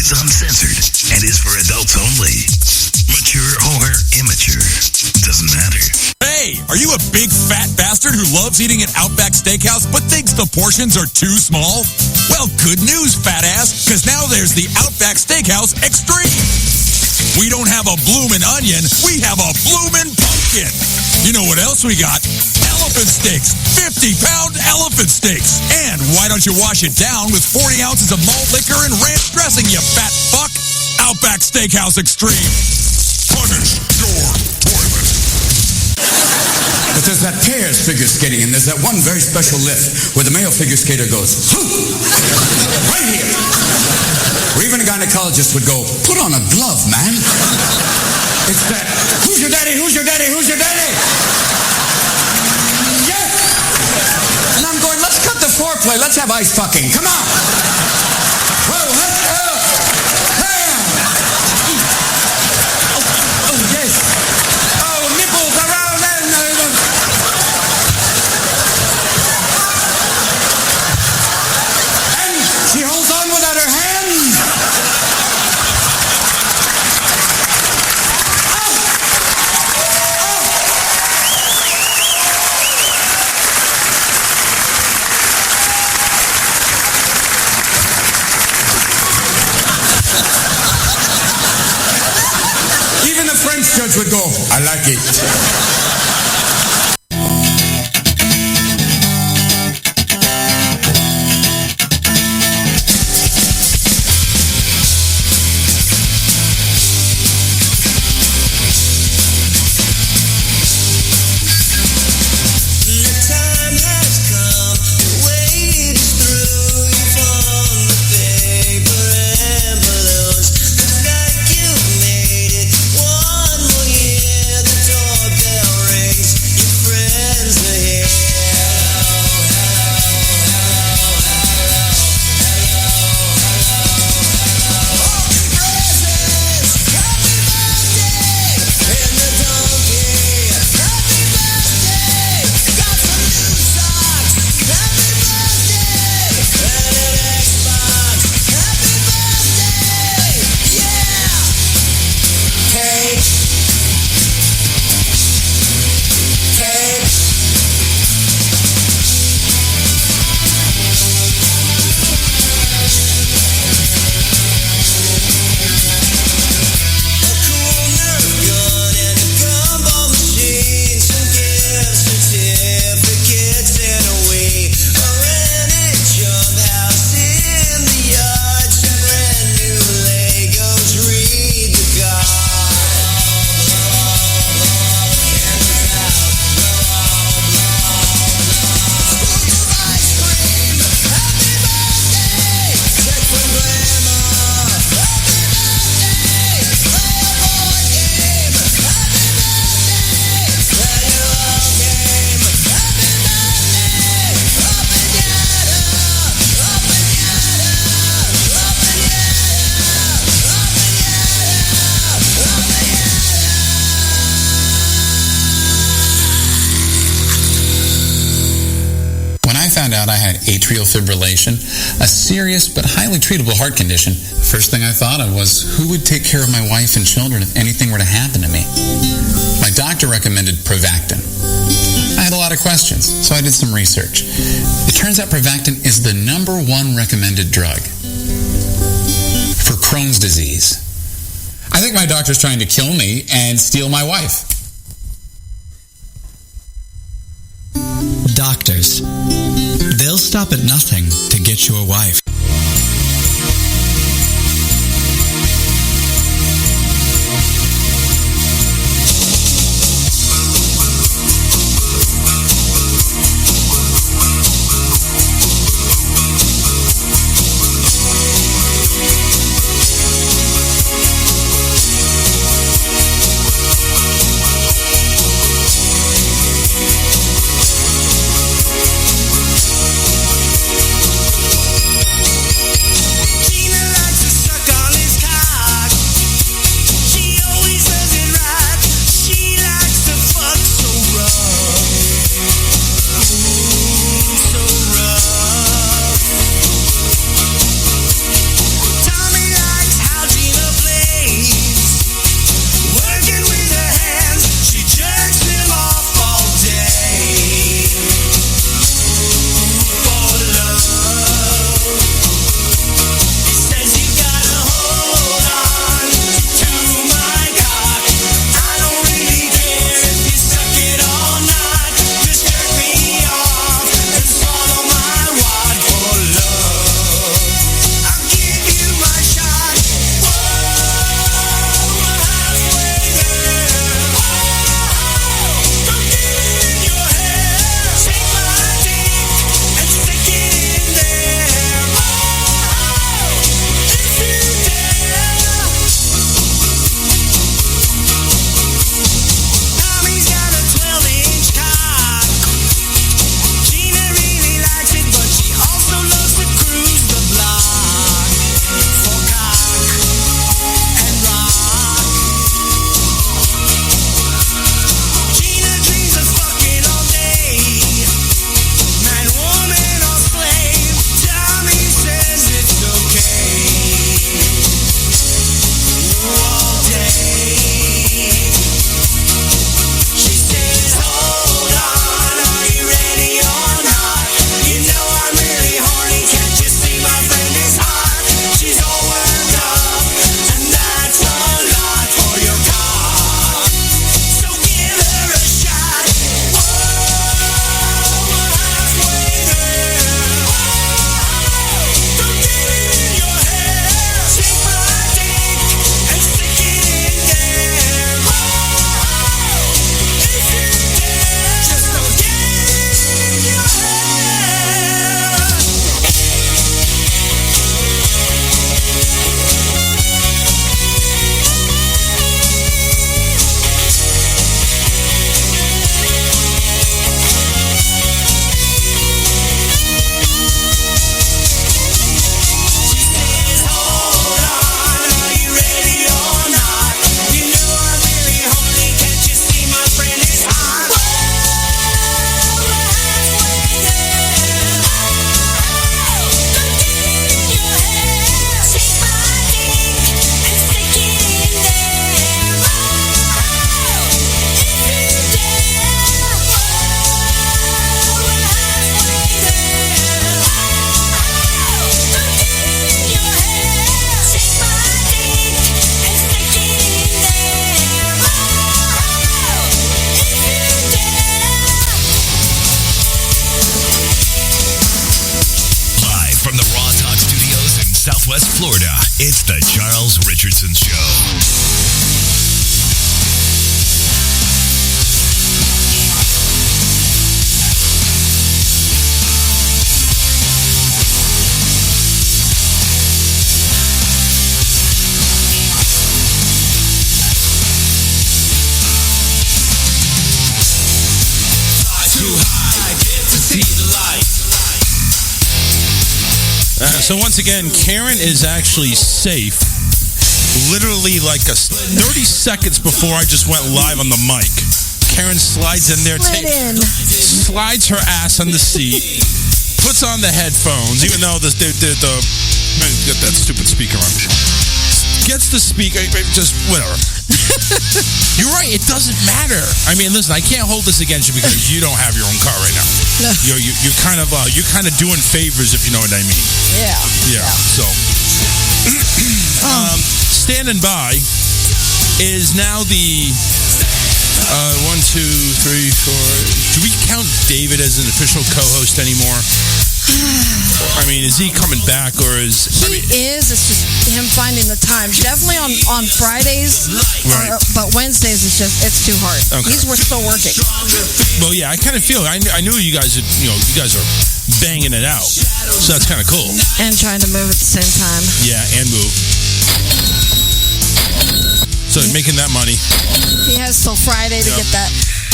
is uncensored and is for adults only. Mature or immature, doesn't matter. Hey, are you a big fat bastard who loves eating at Outback Steakhouse but thinks the portions are too small? Well, good news, fat ass, because now there's the Outback Steakhouse Extreme. We don't have a bloomin' onion, we have a bloomin' pumpkin. You know what else we got? Elephant steaks, 50-pound elephant steaks. And why don't you wash it down with 40 ounces of malt liquor and ranch dressing, you fat fuck? Outback Steakhouse Extreme. Punish your toilet. But there's that pairs figure skating, and there's that one very special lift where the male figure skater goes, right here. Or even a gynecologist would go, put on a glove, man. It's that, who's your daddy, who's your daddy, who's your daddy? Yeah. And I'm going, let's cut the foreplay, let's have ice fucking, come on. Whoa, oh, yes. Oh, nipples around there. And she holds on without her hand. Judge would go, I like it. Out I had atrial fibrillation, a serious but highly treatable heart condition. First thing I thought of was, who would take care of my wife and children if anything were to happen to me? My doctor recommended Prevactin. I had a lot of questions, so I did some research. It turns out Prevactin is the #1 recommended drug for Crohn's disease. I think my doctor's trying to kill me and steal my wife. Doctors. They'll stop at nothing to get you a wife. Southwest Florida, it's the Charles Richardson Show. So once again, Karen is actually safe. Literally like 30 seconds before I just went live on the mic, Karen slides in there, slides her ass on the seat, puts on the headphones, even though the get that stupid speaker on. Gets the speaker, just whatever. You're right, it doesn't matter. I mean, listen, I can't hold this against you because you don't have your own car right now. No. You're kind of doing favors, if you know what I mean. Yeah. So, standing by is now the 1, 2, 3, 4. Do we count David as an official co-host anymore? I mean, is he coming back or is... It's just him finding the time. Definitely on Fridays, right. But Wednesdays it's too hard. Okay. We're still working. Well, yeah, I kind of feel I knew you guys are banging it out, so that's kind of cool. And trying to move at the same time. Yeah, and move. So making that money. He has till Friday to get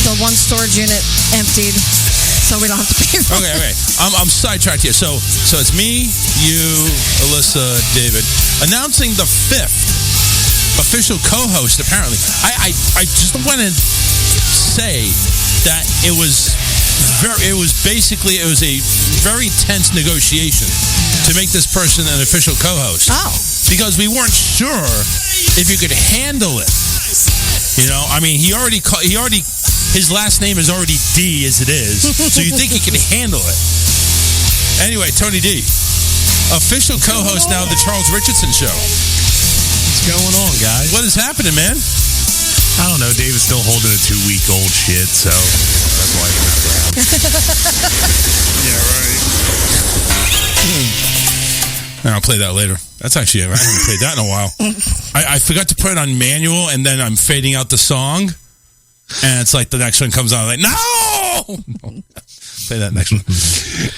the one storage unit emptied, so we don't have to pay for it. Okay. I'm sidetracked here. So it's me, you, Alyssa, David, announcing the 5th official co-host. Apparently, I just want to say that it was a very tense negotiation to make this person an official co-host. Oh, because we weren't sure if you could handle it. You know, I mean, his last name is already D as it is, so you think he can handle it. Anyway, Tony D, official co-host now of the Charles Richardson Show. What's going on, guys? What is happening, man? I don't know. David's still holding a 2-week-old shit, so that's why he's not around. Yeah, right. I'll play that later. That's actually, I haven't played that in a while. I forgot to put it on manual, and then I'm fading out the song, and it's like the next one comes on. I'm like, no! Play that next one.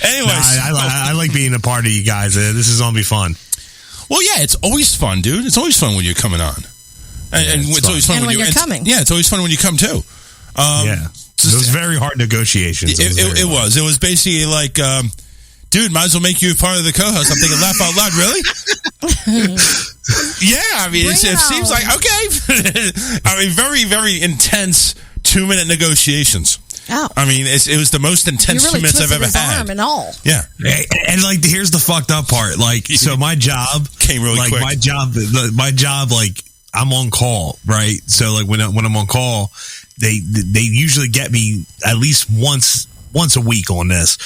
Anyways. I like being a part of you guys. This is going to be fun. Well, yeah, it's always fun, dude. It's always fun when you're coming on. And it's always fun when you're coming. Yeah, it's always fun when you come, too. Yeah. It was very hard negogiations. It was. It was basically like, dude, might as well make you a part of the co-host. I'm thinking, laugh out loud, really? Yeah, I mean, it seems like, okay. I mean, very, very intense 2-minute negotiations. Oh. I mean, it was the most intense 2 minutes I've ever had. Arm and all. Yeah. And like, here's the fucked up part. Like, so my job came really quick. My job, like, I'm on call, right? So like when I'm on call, they usually get me at least once a week on this.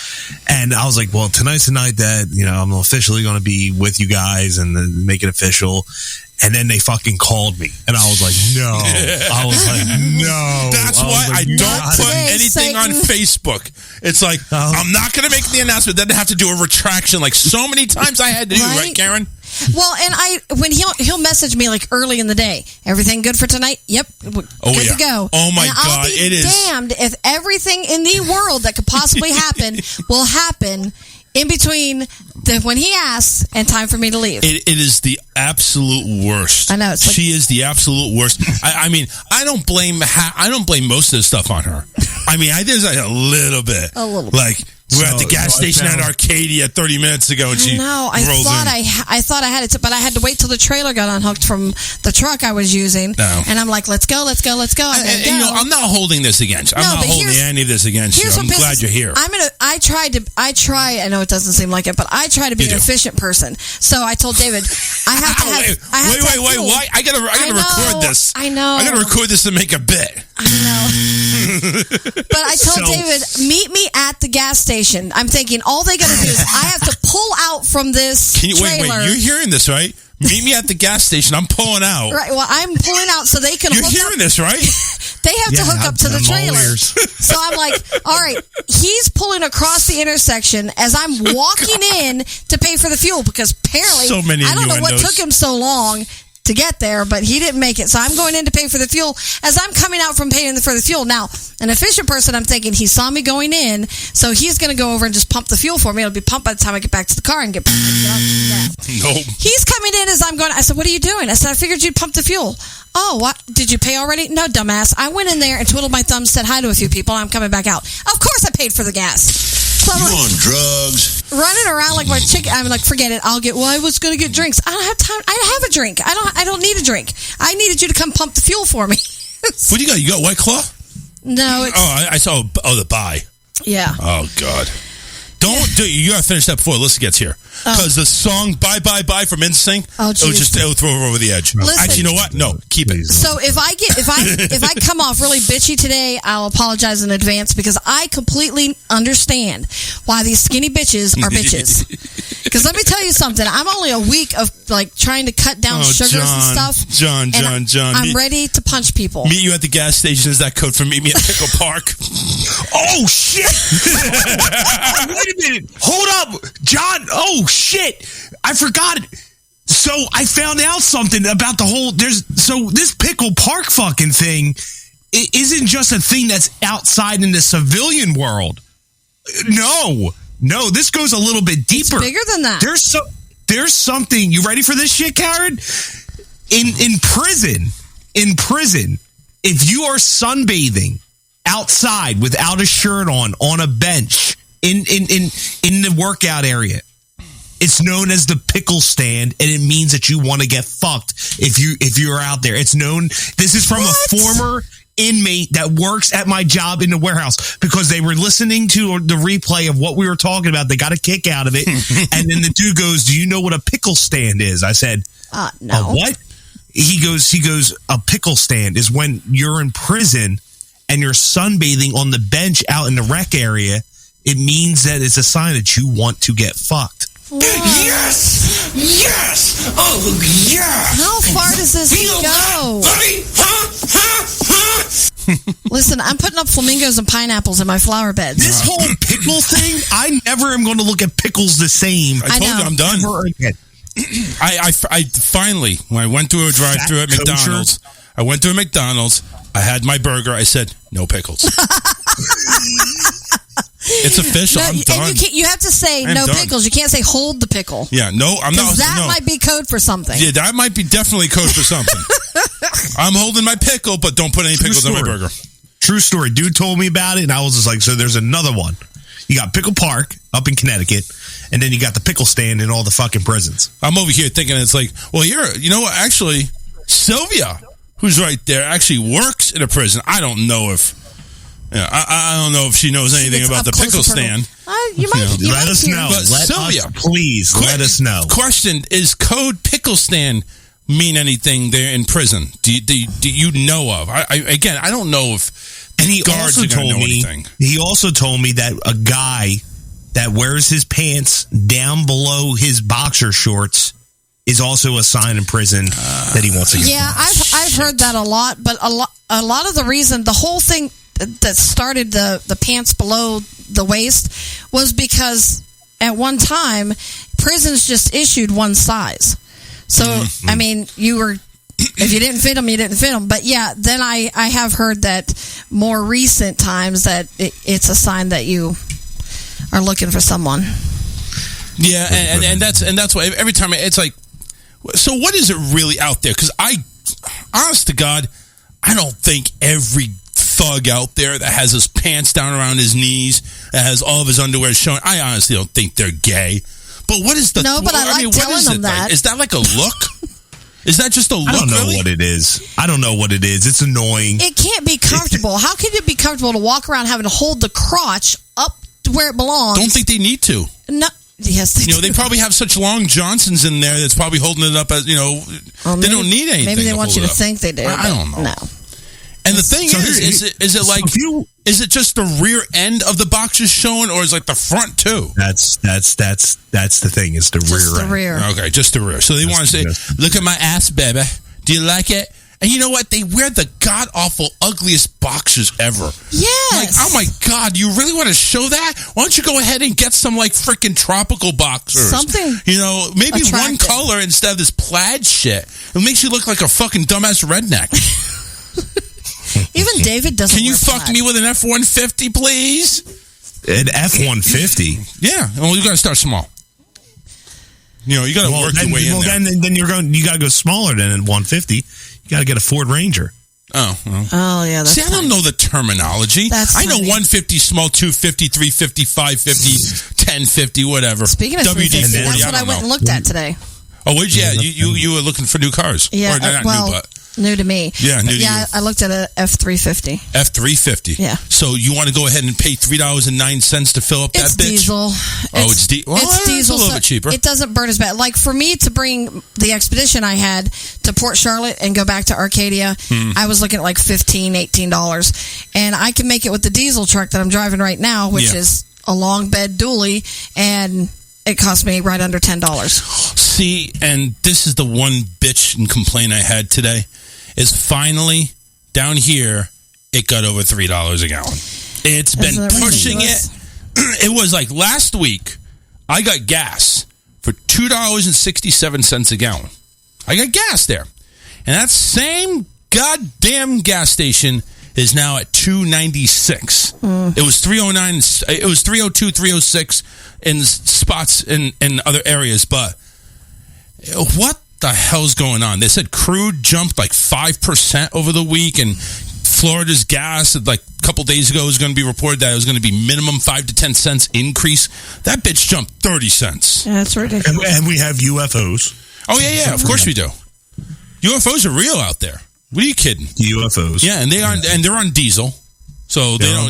And I was like, well, tonight's the night that, I'm officially going to be with you guys and then make it official. And then they fucking called me. And I was like, no. That's why I don't put anything on Facebook. It's like, I'm not going to make the announcement. Then I have to do a retraction like so many times I had to do, right, Karen? Well, and when he'll message me like early in the day, everything good for tonight? Yep, good to go. Oh my God, it is damned if everything in the world that could possibly happen will happen in between when he asks and time for me to leave. It is the absolute worst. I know. She is the absolute worst. I mean, I don't blame most of the stuff on her. I mean, there's like a little bit. Like, we're at the gas station at Arcadia 30 minutes ago, and she rolls in. I thought I had it, but I had to wait till the trailer got unhooked from the truck I was using. No. And I'm like, let's go. I'm not holding this against you. I'm not holding any of this against you. I'm glad you're here. I know it doesn't seem like it, but I try to be an efficient person. So I told David, I have to have... Wait, why? I gotta record this. I know. I gotta record this to make a bit. I know. But I told David, meet me at the gas station. I'm thinking all they gotta do is I have to pull out from this trailer. Wait, you're hearing this, right? Meet me at the gas station. I'm pulling out. Right, well, I'm pulling out so they can You're hearing this, right? They have to hook up to the I'm all trailer. ears. So I'm like, all right, he's pulling across the intersection as I'm walking in to pay for the fuel because apparently, So many I don't know what innuendos. took him so long to get there, but he didn't make it. So I'm going in to pay for the fuel as I'm coming out from paying for the fuel. Now, an efficient person, I'm thinking he saw me going in, so he's going to go over and just pump the fuel for me. It'll be pumped by the time I get back to the car and get back. Nope. He's coming in as I'm going. I said, "What are you doing?" I said, "I figured you'd pump the fuel." Oh, what? Did you pay already? No, dumbass. I went in there and twiddled my thumbs, said hi to a few people, and I'm coming back out. Of course I paid for the gas. So I'm You like, on drugs? running around like my chicken. I'm like, forget it. I was going to get drinks. I don't have time. I have a drink. I don't need a drink. I needed you to come pump the fuel for me. What do you got? You got White Claw? No, it's, I saw. Oh, the buy. yeah. Oh God. Don't do. You gotta finish that before Alyssa gets here. Because the song "Bye Bye Bye" from NSYNC, Oh, it would throw her over the edge. Listen. Actually, you know what? No, keep it. So if I come off really bitchy today, I'll apologize in advance because I completely understand why these skinny bitches are bitches. Because let me tell you something. I'm only a week of like trying to cut down sugars and stuff. John. I'm ready to punch people. Meet you at the gas station. Is that code for meet me at Pickle Park? Oh shit! Wait a minute. Hold up, John. Oh shit! I forgot it. So I found out something about the whole. This Pickle Park fucking thing. It isn't just a thing that's outside in the civilian world. No. This goes a little bit deeper. It's bigger than that. There's something. You ready for this shit, Karen? In prison, if you are sunbathing outside without a shirt on a bench in the workout area, it's known as the pickle stand, and it means that you want to get fucked if you're out there. It's known. This is from a former inmate that works at my job in the warehouse because they were listening to the replay of what we were talking about. They got a kick out of it, and then the dude goes, "Do you know what a pickle stand is?" I said, "No." "A what?" He goes, "A pickle stand is when you're in prison and you're sunbathing on the bench out in the rec area. It means that it's a sign that you want to get fucked." What? Yes! Oh, yeah! How far does this go? Listen, I'm putting up flamingos and pineapples in my flower beds. This whole pickle thing, I never am going to look at pickles the same. I told you I'm done. I finally, when I went through a drive-thru at McDonald's, I had my burger. I said, no pickles. It's official. I'm done. And you have to say I'm no done. pickles. You can't say hold the pickle. Yeah, no, I'm not. That might be code for something. Yeah, that might be definitely code for something. I'm holding my pickle, but don't put any pickles on my burger. True story. Dude told me about it, and I was just like, so there's another one. You got Pickle Park up in Connecticut, and then you got the pickle stand in all the fucking prisons. I'm over here thinking it's like, well, you know what? Actually, Sylvia, who's right there, actually works in a prison. I don't know if... Yeah, I don't know if she knows anything about the pickle stand. You might. Let us know. But Sylvia, please let us know. Question: is code pickle stand mean anything there in prison? Do you know of? I don't know if and he guards also are gonna told know me. anything. He also told me that a guy that wears his pants down below his boxer shorts is also a sign in prison that he wants to get. Yeah, I've heard that a lot, but a lot of the reason the whole thing that started the pants below the waist was because at one time prisons just issued one size. So I mean, if you didn't fit them, you didn't fit them. But yeah, then I have heard that more recent times that it's a sign that you are looking for someone. Yeah, and that's why every time it's like, so what is it really out there? Because honest to God, I don't think every thug out there that has his pants down around his knees, that has all of his underwear showing, I honestly don't think they're gay. But what is the... No, but I like telling them that. Like? Is that like a look? Is that just a look? I don't know really? what it is. I don't know what it is. It's annoying. It can't be comfortable. How can it be comfortable to walk around having to hold the crotch up to where it belongs? Don't think they need to. No. Yes, they do. They probably have such long Johnsons in there that's probably holding it up as, they don't need anything. Maybe they want you to think they do. I don't know. No. And the thing is it just the rear end of the boxers showing, or is it like the front too? That's the thing. It's the Just rear the end. rear. Okay, just the rear. So they want to say, "Look at my ass, baby. Do you like it?" And you know what? They wear the god-awful, ugliest boxers ever. Yes. Like, oh my God, you really want to show that? Why don't you go ahead and get some, like, freaking tropical boxers? Something Maybe attractive. one color instead of this plaid shit. It makes you look like a fucking dumbass redneck. Even David doesn't. Can you wear fuck plaid. me with an F-150, please? An F-150? Yeah. Well, you got to start small. You got to work your way in there. Then you got to go smaller than a 150. You got to get a Ford Ranger. Oh, well. Oh, yeah. That's See, I don't know the terminology. I know funny. 150 small, 250, 350, 550, 1050, whatever. Speaking of WD-40, 350, that's what I went and looked at today. Oh, you were looking for new cars. Yeah, Or not well, new, but new to me. Yeah, new to you. I looked at a F350. F350. Yeah. So you want to go ahead and pay $3.09 to fill up that It's bitch? diesel. It's diesel. Well, it's diesel. It's a little so bit cheaper. It doesn't burn as bad. Like for me to bring the Expedition I had to Port Charlotte and go back to Arcadia, I was looking at like $15, $18. And I can make it with the diesel truck that I'm driving right now, which is a long bed dually, and it cost me right under $10. See, and this is the one bitch and complaint I had today, is finally, down here, it got over $3 a gallon. It's been pushing it. It was like last week, I got gas for $2.67 a gallon. I got gas there. And that same goddamn gas station is now at $2.96. It was $3.09. It was $3.02, $3.06 in spots in other areas. But what the hell's going on? They said crude jumped like 5% over the week, and Florida's gas, like a couple days ago, was going to be reported that it was going to be minimum 5 to 10 cents increase. That bitch jumped 30 cents. Yeah, that's ridiculous. And we have UFOs. Oh, yeah. Of course we do. UFOs are real out there. What are you kidding? UFOs. Yeah, and they're on diesel, so they don't.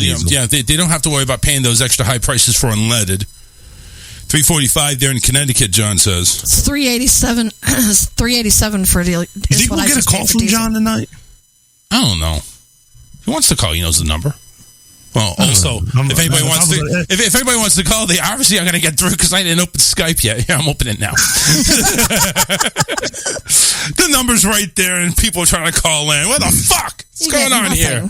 They don't have to worry about paying those extra high prices for unleaded. $3.45 there in Connecticut, John says. It's $3.87. $3.87 for the. You think we'll get a call from John tonight? I don't know. If he wants to call, he knows the number. Well, also, if anybody wants to call, they obviously are going to get through because I didn't open Skype yet. Yeah, I'm opening it now. The number's right there, and people are trying to call in. What the fuck? What's going on here?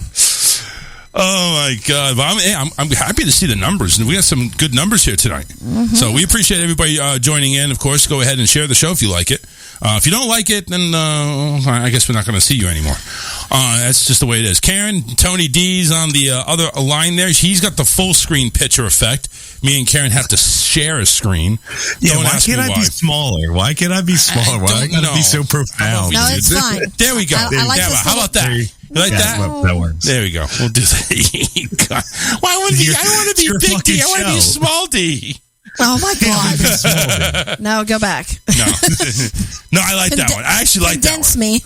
Oh my God! But I'm happy to see the numbers, and we got some good numbers here tonight. So we appreciate everybody joining in. Of course, go ahead and share the show if you like it. If you don't like it, then I guess we're not going to see you anymore. That's just the way it is. Karen, Tony D's on the other line there. He's got the full screen picture effect. Me and Karen have to share a screen. Yeah, Don't why ask can't me I be smaller? Why can't I be smaller? Why don't I gotta be so profound? No, it's fine. There we go. I like this How about that? You like that? That works. There we go. We'll do that. God. Why would I want to be big D? I want to be small D. Oh my God! No, go back. No, I like that one. I actually like that one. Condense me,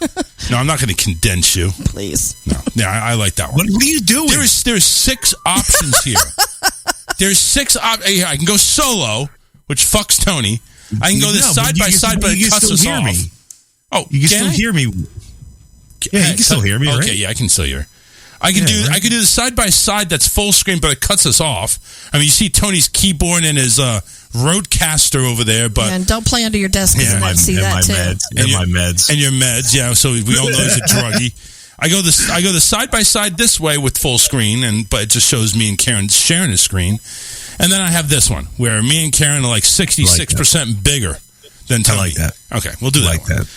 No, I'm not going to condense you. please. No, yeah, I like that one. What are you doing? There's 6 options here. There's 6 options. I can go solo, which fucks Tony. I can go this side by side, but it cuts us off. Oh, you can still hear me. Yeah, you can still hear me, right? Okay, yeah, I can still hear. I can do the side by side that's full screen, but it cuts us off. I mean, you see Tony's keyboard and his Roadcaster over there, but And don't play under your desk because I might see that too. And my meds. And your meds, yeah. So we all know he's a druggie. I go the side by side this way with full screen, but it just shows me and Karen sharing a screen. And then I have this one where me and Karen are like 66% bigger than Tony. I like that. Okay, we'll do that. Like that.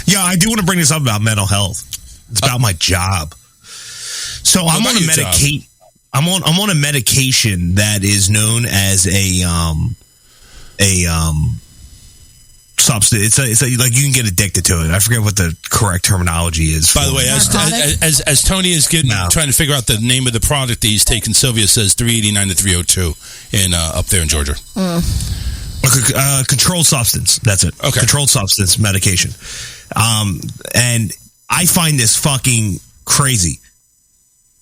Yeah, I do want to bring this up about mental health. It's about my job. So I'm on a medication. I'm on a medication that is known as a substance. It's like you can get addicted to it. I forget what the correct terminology is. By the way, as Tony is trying to figure out the name of the product that he's taking, Sylvia says 389 to 302 in up there in Georgia. A controlled substance. That's it. Okay. Controlled substance medication. And I find this fucking crazy.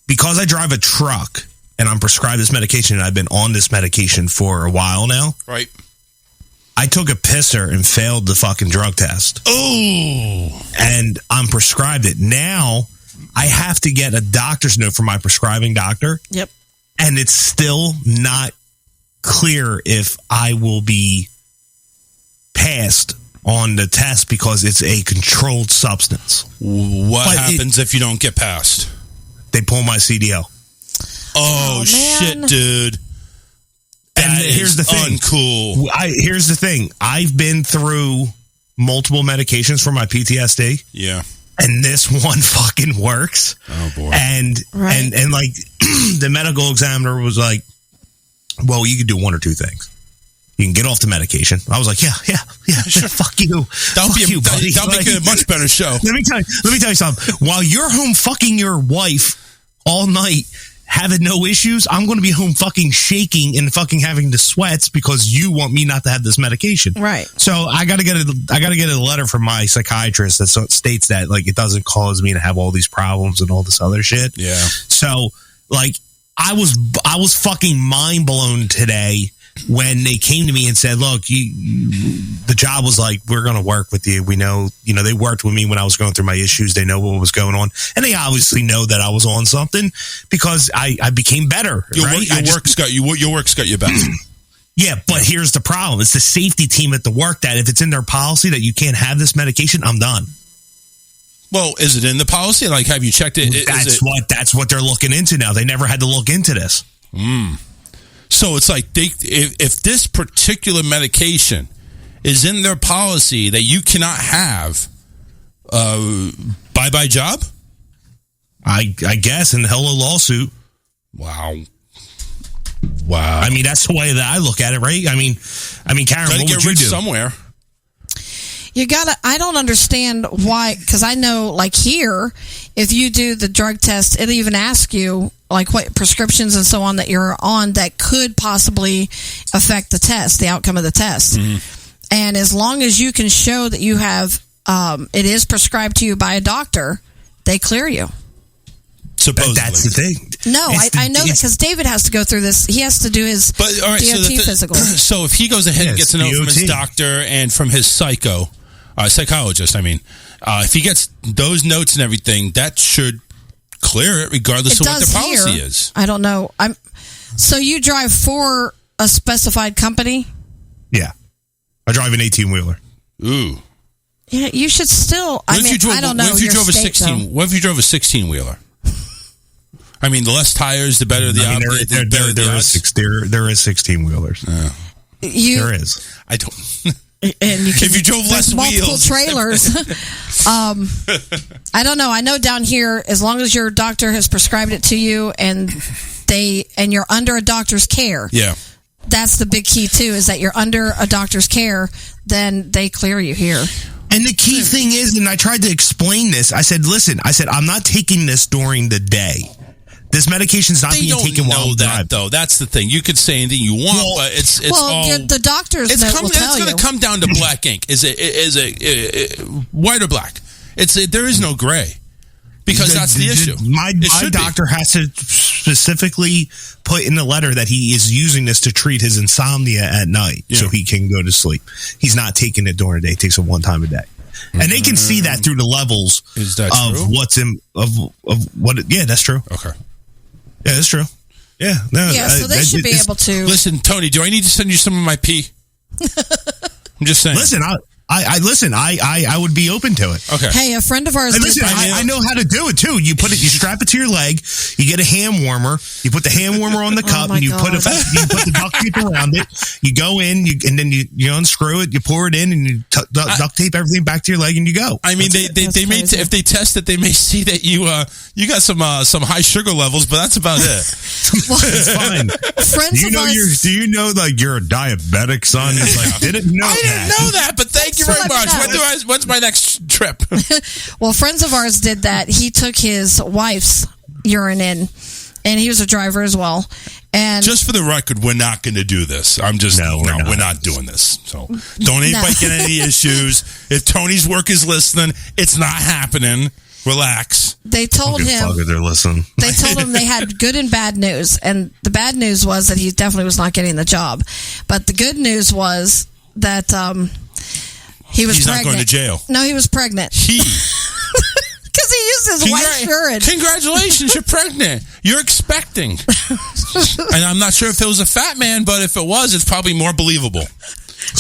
Because I drive a truck and I'm prescribed this medication and I've been on this medication for a while now. Right. I took a pisser and failed the fucking drug test. Oh. And I'm prescribed it. Now I have to get a doctor's note from my prescribing doctor. Yep. And it's still not clear if I will be passed on the test because it's a controlled substance. What happens if you don't get passed? They pull my CDL. Oh shit, dude. And here's the thing. Uncool. Here's the thing. I've been through multiple medications for my PTSD. Yeah. And this one fucking works. Oh boy. And like the medical examiner was like, well, you could do one or two things. You can get off the medication. I was like, yeah, sure. Fuck you. That'll Buddy. make it a much better show. Let me tell you something. While you're home fucking your wife all night, having no issues, I'm going to be home fucking shaking and fucking having the sweats because you want me not to have this medication. Right. So I got to get a letter from my psychiatrist that states that like it doesn't cause me to have all these problems and all this other shit. Yeah. So like I was fucking mind blown today when they came to me and said, look, the job was like, we're going to work with you. We know, they worked with me when I was going through my issues. They know what was going on. And they obviously know that I was on something because I became better. Your work's got you back. Yeah, but here's the problem. It's the safety team at the work that if it's in their policy that you can't have this medication, I'm done. Well, is it in the policy? Like, have you checked it? That's what they're looking into now. They never had to look into this. So it's like if this particular medication is in their policy that you cannot have, bye-bye job? I guess, and hello lawsuit. Wow. I mean, that's the way that I look at it, right? I mean, Karen, what would you do? Somewhere. I don't understand why, because I know, like here, if you do the drug test, it'll even ask you, like, what prescriptions and so on that you're on that could possibly affect the test, the outcome of the test. Mm-hmm. And as long as you can show that you have, it is prescribed to you by a doctor, they clear you. Supposedly. That's the thing. No, I know that because David has to go through this. He has to do his DOT physical. So if he goes ahead and gets a note from his doctor and from his psychologist, if he gets those notes and everything, that should clear it regardless of what the policy is. I don't know. So you drive for a specified company? Yeah. I drive an 18-wheeler. Ooh. Yeah, you should still. I don't know. What if you drove a 16? What if you drove a 16-wheeler? I mean, the less tires, the better the odds. There is 16-wheelers. There is. I don't. And if you drove less multiple wheels, trailers. I don't know. I know down here, as long as your doctor has prescribed it to you, and you're under a doctor's care. Yeah. That's the big key too. Is that you're under a doctor's care, then they clear you here. And the key thing is, and I tried to explain this. I said, listen. I'm not taking this during the day. This medication's not being taken while I'm driving. Though. That's the thing. You could say anything you want, but it's all... the doctors will tell you. It's going to come down to black ink. Is it white or black? There is no gray. Because that's the issue. My doctor has to specifically put in the letter that he is using this to treat his insomnia at night so he can go to sleep. He's not taking it during the day. He takes it one time a day. And they can see that through the levels of what's in... Yeah, that's true. Okay. Yeah, that's true. Yeah. No, so they should be able to... Listen, Tony, do I need to send you some of my pee? I'm just saying. Listen, I would be open to it. Okay. Hey, a friend of ours. Listen, I know how to do it too. You strap it to your leg. You get a hand warmer. You put the hand warmer on the cup, and you put the duct tape around it. You go in, and then you unscrew it. You pour it in, and you duct tape everything back to your leg, and you go. I mean, they may if they test it, they may see that you got some high sugar levels, but that's about it. It's fine. Do you know like you're a diabetic, son? It's like I didn't know that, but thank you very much. When's my next trip? Well, friends of ours did that. He took his wife's urine in, and he was a driver as well. And just for the record, we're not going to do this. We're not doing this. So don't anybody get any issues. If Tony's work is listening, it's not happening. Relax. They told him they're listening. They told him they had good and bad news, and the bad news was that he definitely was not getting the job. But the good news was that he was pregnant. He's not going to jail. No, he was pregnant. Because he used his wife's urine. Congratulations, you're pregnant. You're expecting. And I'm not sure if it was a fat man, but if it was, it's probably more believable.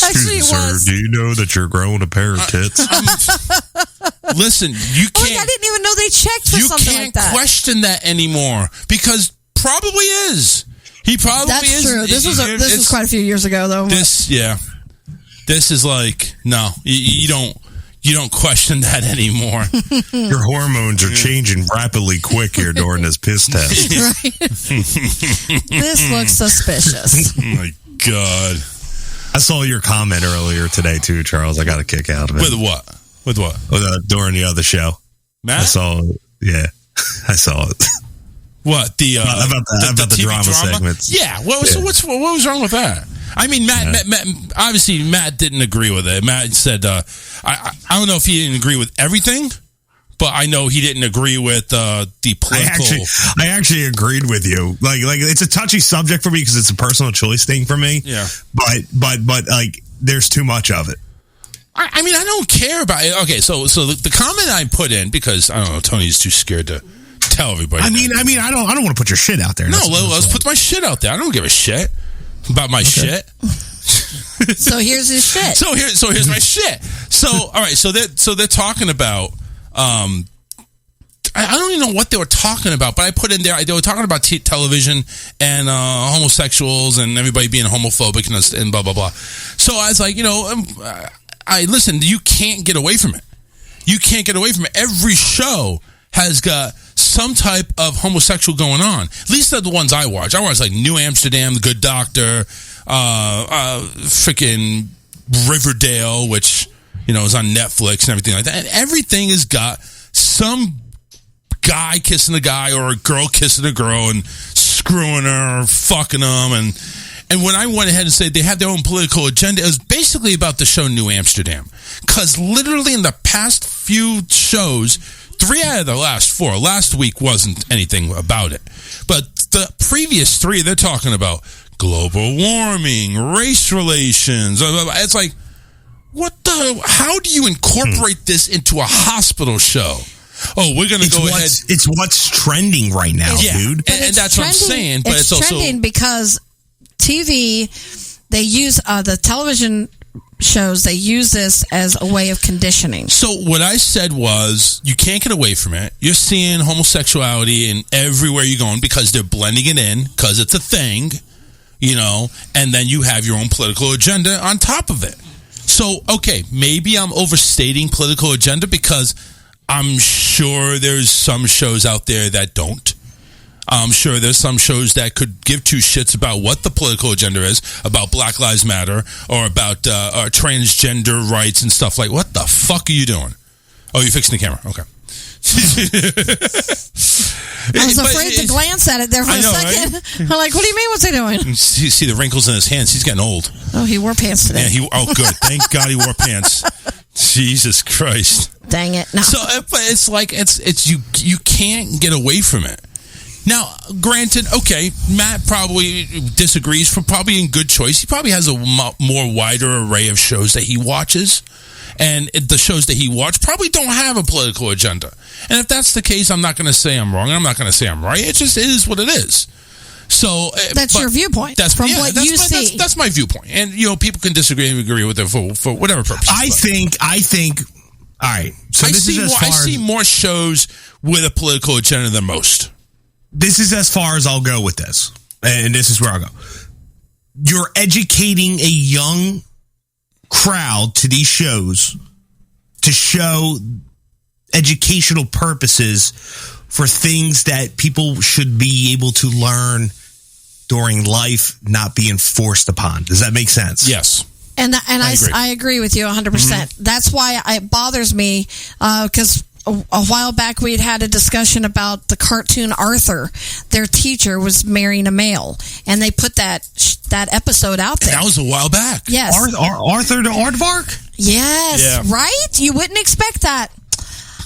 Actually, it was. Do you know that you're growing a pair of tits? Listen, you Oh, can't. I didn't even know they checked for You something can't like that. question that anymore because probably is. He probably That's is. true. This was quite a few years ago, though. This is like no, you don't question that anymore. Your hormones are changing rapidly quick here during this piss test. Right. This looks suspicious. Oh my God. I saw your comment earlier today too, Charles. I got a kick out of it. With what? During the other show. Matt? I saw it. Yeah. I saw it. What? About the TV drama segments. Yeah. What was wrong with that? I mean, Matt, obviously, Matt didn't agree with it. Matt said, I don't know if he didn't agree with everything, but I know he didn't agree with the political. I actually agreed with you. Like it's a touchy subject for me because it's a personal choice thing for me. Yeah. But like, there's too much of it. I mean, I don't care about it. Okay, so the comment I put in, because, I don't know, Tony's too scared to tell everybody. I mean, I don't want to put your shit out there. No, let's put my shit out there. I don't give a shit about my shit. So here's his shit. So here's my shit. So all right. So they're talking about. I don't even know what they were talking about, but I put in there. They were talking about television and homosexuals and everybody being homophobic and blah blah blah. So I was like, I listen. You can't get away from it. You can't get away from it. Every show has got some type of homosexual going on. At least they're the ones I watch. I watch like New Amsterdam, The Good Doctor, freaking Riverdale, which is on Netflix and everything like that. And everything has got some guy kissing a guy or a girl kissing a girl and screwing her or fucking them. And when I went ahead and said they had their own political agenda, it was basically about the show New Amsterdam. Because literally in the past few shows, 3 out of the last 4. Last week wasn't anything about it. But the previous 3, they're talking about global warming, race relations. It's like, how do you incorporate this into a hospital show? Oh, we're going to go ahead. It's what's trending right now, dude. And that's what I'm saying. But it's also trending because TV, they use the television shows, they use this as a way of conditioning. So what I said was, you can't get away from it. You're seeing homosexuality in everywhere you're going because they're blending it in because it's a thing, and then you have your own political agenda on top of it. So, okay, maybe I'm overstating political agenda because I'm sure there's some shows out there that don't. I'm sure there's some shows that could give 2 shits about what the political agenda is, about Black Lives Matter, or about transgender rights and stuff like, what the fuck are you doing? Oh, you're fixing the camera. Okay. I was afraid to glance at it there for a second. Right? I'm like, what do you mean, what's he doing? You see the wrinkles in his hands. He's getting old. Oh, he wore pants today. Yeah, good. Thank God he wore pants. Jesus Christ. Dang it. No. So it's like, it's you can't get away from it. Now, granted, okay, Matt probably disagrees, for probably in good choice. He probably has a more wider array of shows that he watches, and the shows that he watched probably don't have a political agenda. And if that's the case, I'm not going to say I'm wrong. I'm not going to say I'm right. It just is what it is. So that's your viewpoint. That's from what you see. That's my viewpoint, and people can disagree and agree with it for whatever purpose. I think. All right. So I see more shows with a political agenda than most. This is as far as I'll go with this. And this is where I'll go. You're educating a young crowd to these shows to show educational purposes for things that people should be able to learn during life, not being forced upon. Does that make sense? Yes. And I agree with you 100%. Mm-hmm. That's why it bothers me, because a while back we had a discussion about the cartoon Arthur. Their teacher was marrying a male, and they put that episode out there. And that was a while back. Yes. Arthur the Aardvark? Yes. Yeah. Right? You wouldn't expect that.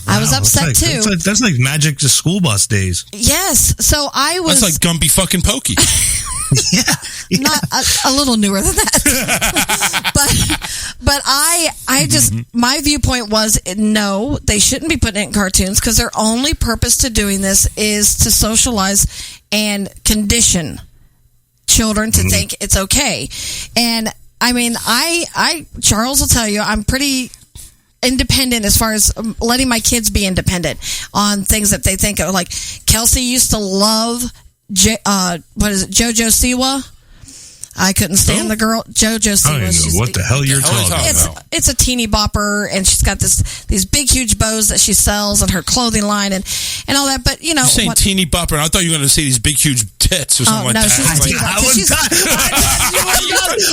Wow, I was upset too. That's like Magic the School Bus days. Yes. So I was. That's like Gumby fucking Pokey. Yeah. Not a little newer than that. but I just, my viewpoint was, no, they shouldn't be putting it in cartoons because their only purpose to doing this is to socialize and condition children to think it's okay. And I mean, Charles will tell you, I'm pretty independent as far as letting my kids be independent on things that they think of. Like Kelsey used to love JoJo Siwa. I couldn't stand the girl JoJo Siwa. I don't even know what the hell you're talking about. It's a teeny bopper, and she's got these big huge bows that she sells and her clothing line and all that. But you know, you're saying teeny bopper. I thought you were going to say these big huge tits or something like that. She's a teeny bopper.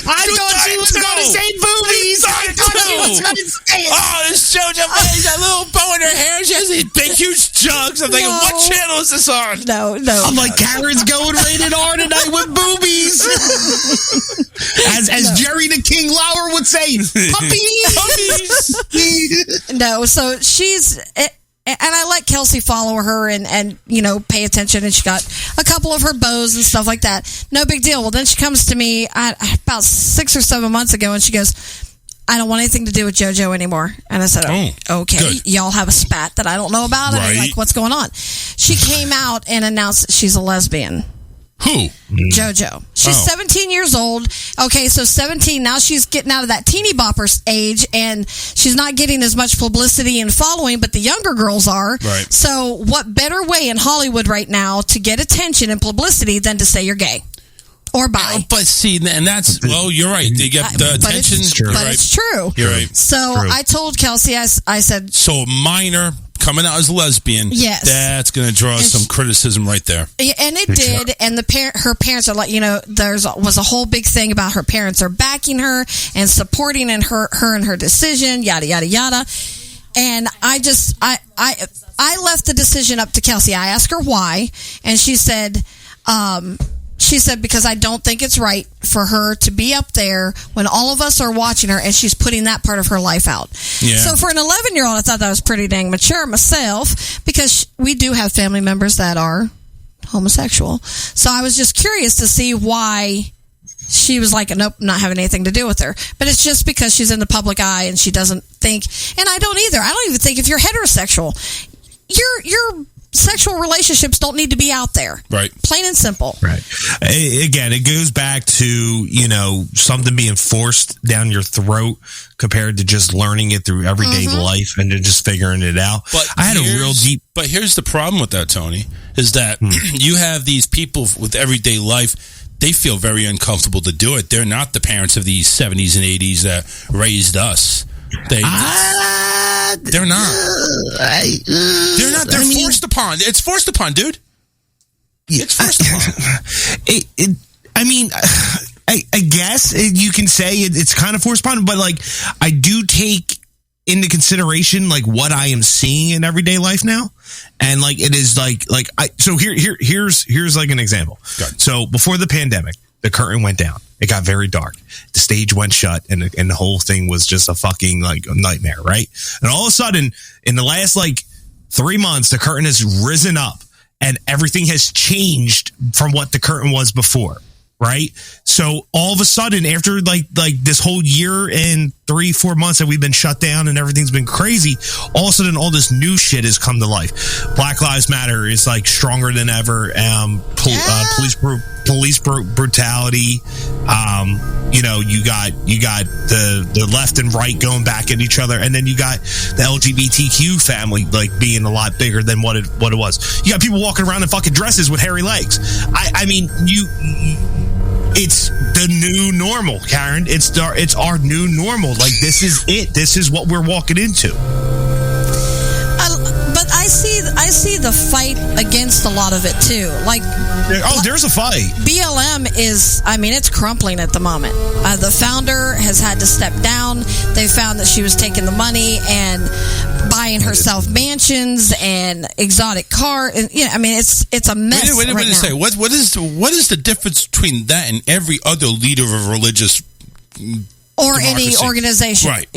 I thought she was going to say boobies. Oh, this JoJo has a little bow in her hair. She has these big huge jugs. I'm thinking, what channel is this on? No. I'm like, Karen's going rated R tonight with boobies. As Jerry the King Lauer would say, puppies. No, so she's, and I let Kelsey follow her and you know, pay attention, and she got a couple of her bows and stuff like that. No big deal. Well, then she comes to me about 6 or 7 months ago, and she goes, I don't want anything to do with JoJo anymore. And I said, okay, good. Y'all have a spat that I don't know about, and I'm like, what's going on? She came out and announced that she's a lesbian. Who? JoJo. She's 17 years old. Okay, so 17. Now she's getting out of that teeny bopper age, and she's not getting as much publicity and following, but the younger girls are. Right. So what better way in Hollywood right now to get attention and publicity than to say you're gay or bi? But see, and that's, well, you're right. They get the attention. It's true. You're right. So I told Kelsey, I said... So a minor coming out as a lesbian, yes, that's going to draw some criticism right there. And it did. And her parents are like, you know, was a whole big thing about her parents are backing her and supporting her and her decision, yada yada yada. And I left the decision up to Kelsey. I asked her why, and she said because I don't think it's right for her to be up there when all of us are watching her, and she's putting that part of her life out. Yeah. So for an 11-year-old, I thought that was pretty dang mature myself, because we do have family members that are homosexual. So I was just curious to see why she was like, nope, not having anything to do with her. But it's just because she's in the public eye and she doesn't think, and I don't either. I don't even think if you're heterosexual, your sexual relationships don't need to be out there. Right. Plain and simple. Right. Again, it goes back to, you know, something being forced down your throat compared to just learning it through everyday life and then just figuring it out. But I had a real deep... But here's the problem with that, Tony, is that you have these people with everyday life, they feel very uncomfortable to do it. They're not the parents of these 70s and 80s that raised us. They're not. They're not. They're forced upon. It's forced upon, dude. It's forced upon. I guess you can say it's kind of forced upon, but like I do take into consideration like what I am seeing in everyday life now, and like it is here's like an example. So before the pandemic, the curtain went down. It got very dark. The stage went shut, and the whole thing was just a fucking like nightmare, right? And all of a sudden, in the last like 3 months, the curtain has risen up, and everything has changed from what the curtain was before, right? So all of a sudden, after like this whole year and 3-4 months that we've been shut down and everything's been crazy, all of a sudden all this new shit has come to life. Black Lives Matter is like stronger than ever. Police brutality. You know, you got the left and right going back at each other, and then you got the LGBTQ family like being a lot bigger than what it was. You got people walking around in fucking dresses with hairy legs. I mean, it's the new normal, Karen. It's our new normal. Like, this is it. This is what we're walking into. But I see the fight against a lot of it too. Like, there's a fight. BLM is, it's crumpling at the moment. The founder has had to step down. They found that she was taking the money and buying herself mansions and exotic cars. And, it's a mess. Wait a minute. Say what is the difference between that and every other leader of a religious or democracy? Any organization? Right.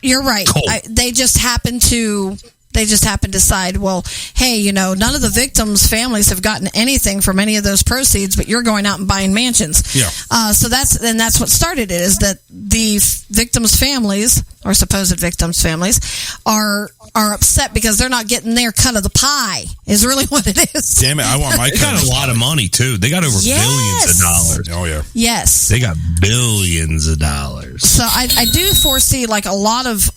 You're right. They just happen to They just happen to decide, well, hey, you know, none of the victims' families have gotten anything from any of those proceeds, but you're going out and buying mansions. Yeah. So that's what started it, is that the victims' families, or supposed victims' families, are upset because they're not getting their cut of the pie, is really what it is. Damn it, I want my They got a lot of money, too. They got over billions of dollars. Oh, yeah. Yes. They got billions of dollars. So I do foresee like a lot of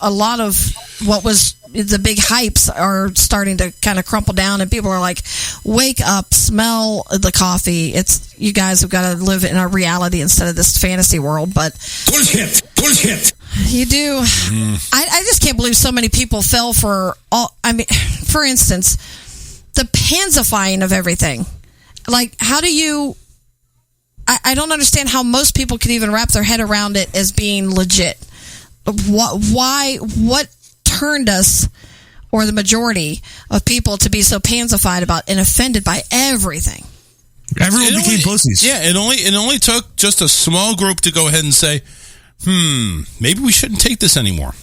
what was the big hypes are starting to kind of crumple down, and people are like, wake up, smell the coffee. It's, you guys have got to live in a reality instead of this fantasy world. But Bullshit. you do. I just can't believe so many people fell for all. I mean, for instance, the panzifying of everything. Like, how do you? I don't understand how most people could even wrap their head around it as being legit. What turned us, or the majority of people, to be so pansified about and offended by everything? Everyone became pussies. Yeah, it only took just a small group to go ahead and say, maybe we shouldn't take this anymore.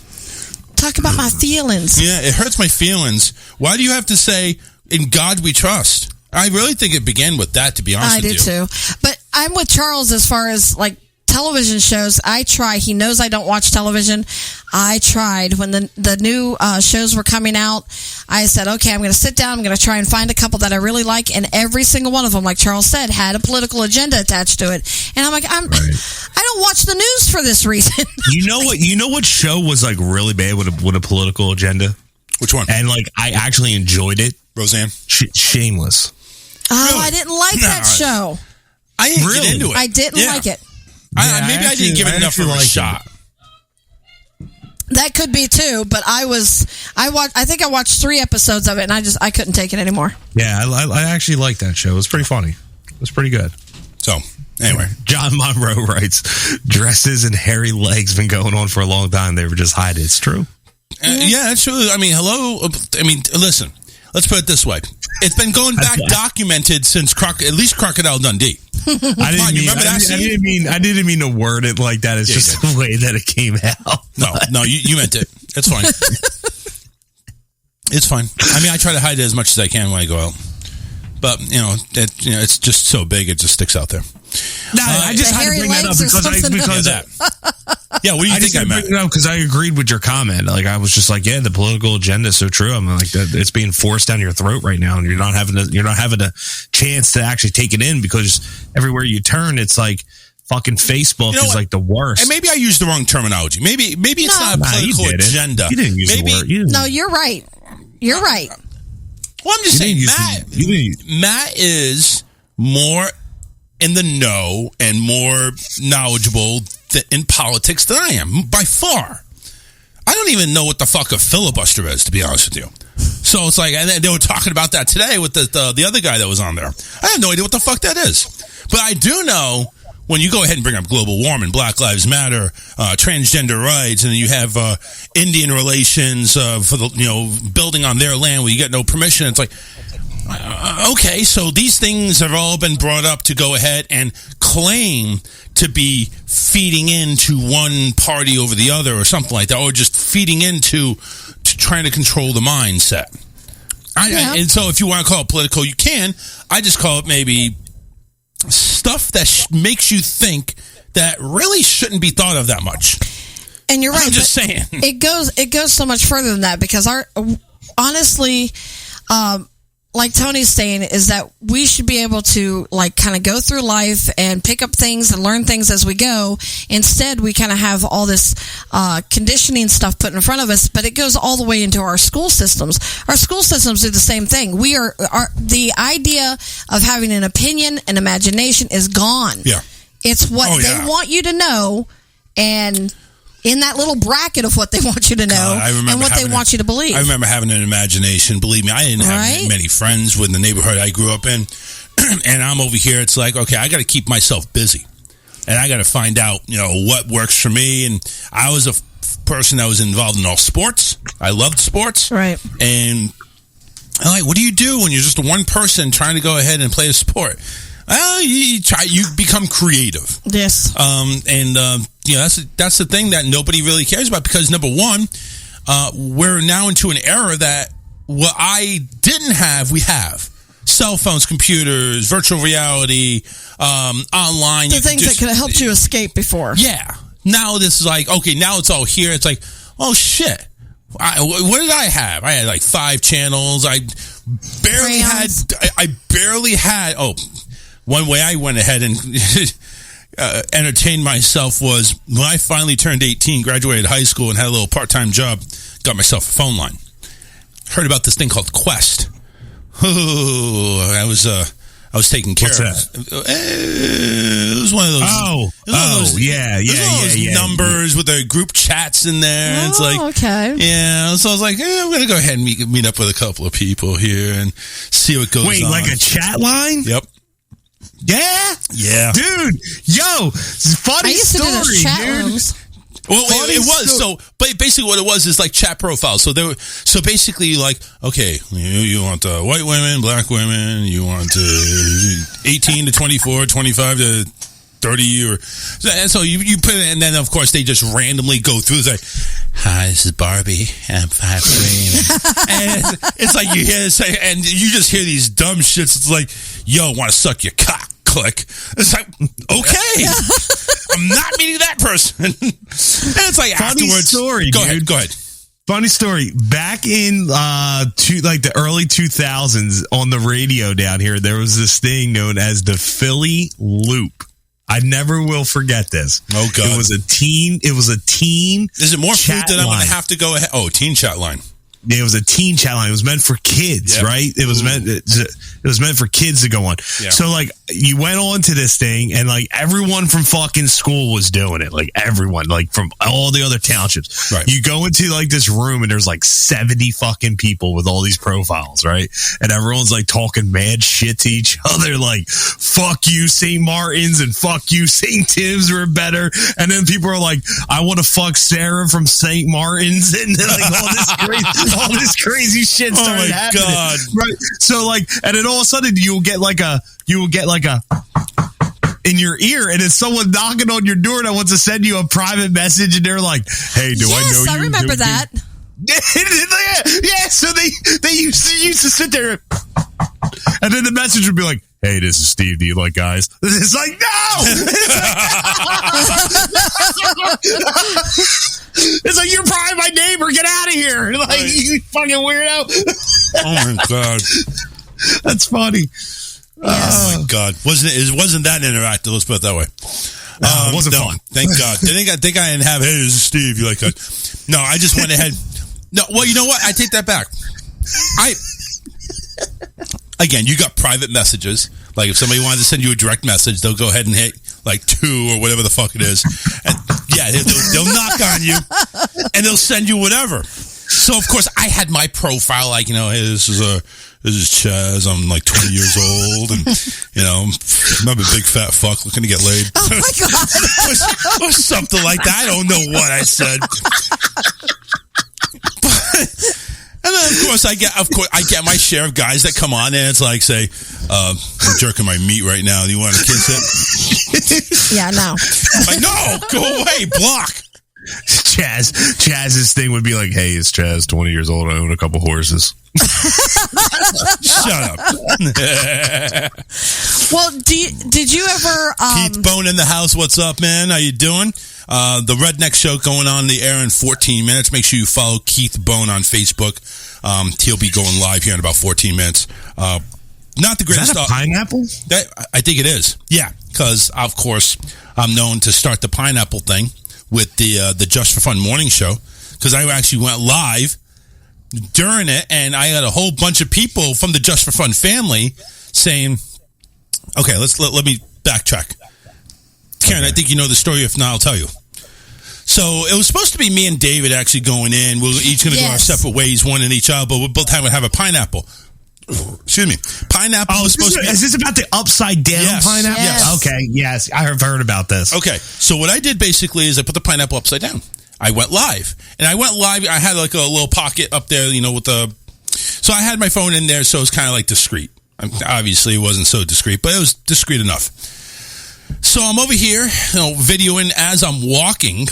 Talk about my feelings. Yeah, it hurts my feelings. Why do you have to say, in God we trust? I really think it began with that, to be honest with you. I do too. But I'm with Charles as far as like television shows. I try. He knows I don't watch television. I tried when the new shows were coming out. I said, okay, I'm going to sit down. I'm going to try and find a couple that I really like, and every single one of them, like Charles said, had a political agenda attached to it. And I'm like, I don't watch the news for this reason. You know what show was like really bad with a political agenda? Which one? And like I actually enjoyed it. Roseanne? Shameless. Oh, Really? I didn't like that show. I didn't get into it. I didn't like it. Maybe I didn't give it enough of a shot. That could be too, but I think I watched 3 episodes of it, and I couldn't take it anymore. Yeah, I actually liked that show. It was pretty funny. It was pretty good. So, anyway. John Monroe writes, dresses and hairy legs been going on for a long time. They were just hiding. It's true. Yeah, it's true. I mean, hello. I mean, listen. Let's put it this way. It's been going back documented since at least Crocodile Dundee. I didn't mean to word it like that. It's just the way that it came out. No, you meant it. It's fine. It's fine. I mean, I try to hide it as much as I can when I go out. But, it's just so big, it just sticks out there. No, I just had to bring that up Yeah, what do you think I meant? Because I agreed with your comment. Like, I was just like, yeah, the political agenda is so true. I'm like, it's being forced down your throat right now, and you're not having a chance to actually take it in, because everywhere you turn, it's like fucking Facebook is like the worst. And maybe I used the wrong terminology. Maybe it's not a political agenda. You didn't use the word. No, you're right. You're right. Well, I'm just saying, Matt is more in the know and more knowledgeable in politics than I am, by far. I don't even know what the fuck a filibuster is, to be honest with you. So it's like, and they were talking about that today with the other guy that was on there. I have no idea what the fuck that is. But I do know, when you go ahead and bring up global warming, Black Lives Matter, transgender rights, and then you have Indian relations for the building on their land where you get no permission, it's like, okay, so these things have all been brought up to go ahead and claim to be feeding into one party over the other or something like that, or just feeding into trying to control the mindset. And so if you want to call it political, you can. I just call it maybe stuff that makes you think that really shouldn't be thought of that much. And you're right. I'm just saying. It goes so much further than that, because honestly, like Tony's saying, is that we should be able to like kind of go through life and pick up things and learn things as we go. Instead, we kind of have all this conditioning stuff put in front of us, but it goes all the way into our school systems. Our school systems do the same thing. The idea of having an opinion and imagination is gone. Yeah. It's what they want you to know, and in that little bracket of what they want you to know and what they want you to believe. I remember having an imagination. Believe me, I didn't have many friends in the neighborhood I grew up in. And I'm over here. It's like, okay, I got to keep myself busy. And I got to find out, what works for me. And I was a person that was involved in all sports. I loved sports. Right. And I'm like, what do you do when you're just one person trying to go ahead and play a sport? Well, you become creative. Yes. That's the thing that nobody really cares about, because number one, we're now into an era that what I didn't have, we have. Cell phones, computers, virtual reality, online. The things that could have helped you escape before. Yeah. Now this is like, okay, now it's all here. It's like, oh, shit. What did I have? I had like 5 channels. I barely had, one way I went ahead and entertained myself was when I finally turned 18, graduated high school, and had a little part-time job, got myself a phone line. Heard about this thing called Quest. I was taking care of. It was one of those. Numbers with the group chats in there. Oh, it's like, okay. Yeah. So I was like, I'm gonna go ahead and meet up with a couple of people here and see what goes on. Wait, like a chat line? Yep. Yeah, dude. Yo, funny I used to do story, those chat dude. rooms. Well, it was so. But basically, what it was is like chat profiles. So there were. So basically, like, okay, you want white women, black women. You want 18 to 24, 25 to 30, and so you put it, and then of course they just randomly go through. It's like, hi, this is Barbie. I'm 5'3", and it's like you hear this, and you just hear these dumb shits. It's like, yo, want to suck your cock? Click. It's like, okay, I'm not meeting that person. And it's like, funny afterwards. Story, go dude. ahead. Funny story. Back in the early 2000s on the radio down here, there was this thing known as the Philly Loop. I never will forget this. Oh God! It was a teen. Is it more food that I'm going to have to go ahead? Oh, teen chat line. It was a teen chat line. It was meant for kids, right? It was meant for kids to go on. Yeah. So like you went on to this thing, and like everyone from fucking school was doing it. Like everyone, like from all the other townships. Right. You go into like this room, and there's like 70 fucking people with all these profiles, right? And everyone's like talking mad shit to each other, like "fuck you, St. Martin's," and "fuck you, St. Tim's were better." And then people are like, "I want to fuck Sarah from St. Martin's," and then, like all this crazy shit started happening. God. Right. So like, and then all of a sudden you will get like a in your ear, and it's someone knocking on your door that wants to send you a private message, and they're like, "Hey, do I know you?" Yes, I remember that. Yeah. So they used to sit there, and then the message would be like, "Hey, this is Steve. Do you like guys?" It's like, no. It's like, you're probably my neighbor. Get out of here! Like, right. You fucking weirdo. Oh my God, that's funny. Yes. Oh my God, it wasn't that interactive? Let's put it that way. It wasn't fun. Thank God. I think I didn't have. Hey, this is Steve. You like that? No, I just went ahead. No, well, you know what? I take that back. Again, you got private messages. Like if somebody wanted to send you a direct message, they'll go ahead and hit like 2 or whatever the fuck it is. And yeah, they'll knock on you and they'll send you whatever. So of course I had my profile, like, you know, hey, this is Chaz. I'm like 20 years old, and you know, I'm a big fat fuck looking to get laid. Oh my God. or something like that. I don't know what I said. And then, of course, I get my share of guys that come on, and it's like, say, I'm jerking my meat right now. Do you want to kiss it? Yeah, no. Like, no, go away, block. Chaz's thing would be like, "Hey, it's Chaz, 20 years old. I own a couple horses." Shut up. Well, did you ever... Keith Bone in the house. What's up, man? How you doing? The Redneck Show going on the air in 14 minutes. Make sure you follow Keith Bone on Facebook. He'll be going live here in about 14 minutes. Not the greatest. Is that a pineapple? I think it is. Yeah, because, of course, I'm known to start the pineapple thing with the Just for Fun morning show, because I actually went live during it, and I had a whole bunch of people from the Just for Fun family saying, okay, let me backtrack. Karen, okay. I think you know the story. If not, I'll tell you. So it was supposed to be me and David actually going in. We're each going to go our separate ways, one in each other, but we're both having to have a pineapple. Excuse me. Pineapple was supposed to be... Is this about the upside down pineapple? Yes. Okay, yes. I have heard about this. Okay, so what I did basically is I put the pineapple upside down. I went live. And I went live. I had like a little pocket up there, you know, with the... So I had my phone in there, so it was kind of like discreet. Obviously, it wasn't so discreet, but it was discreet enough. So I'm over here, you know, videoing as I'm walking,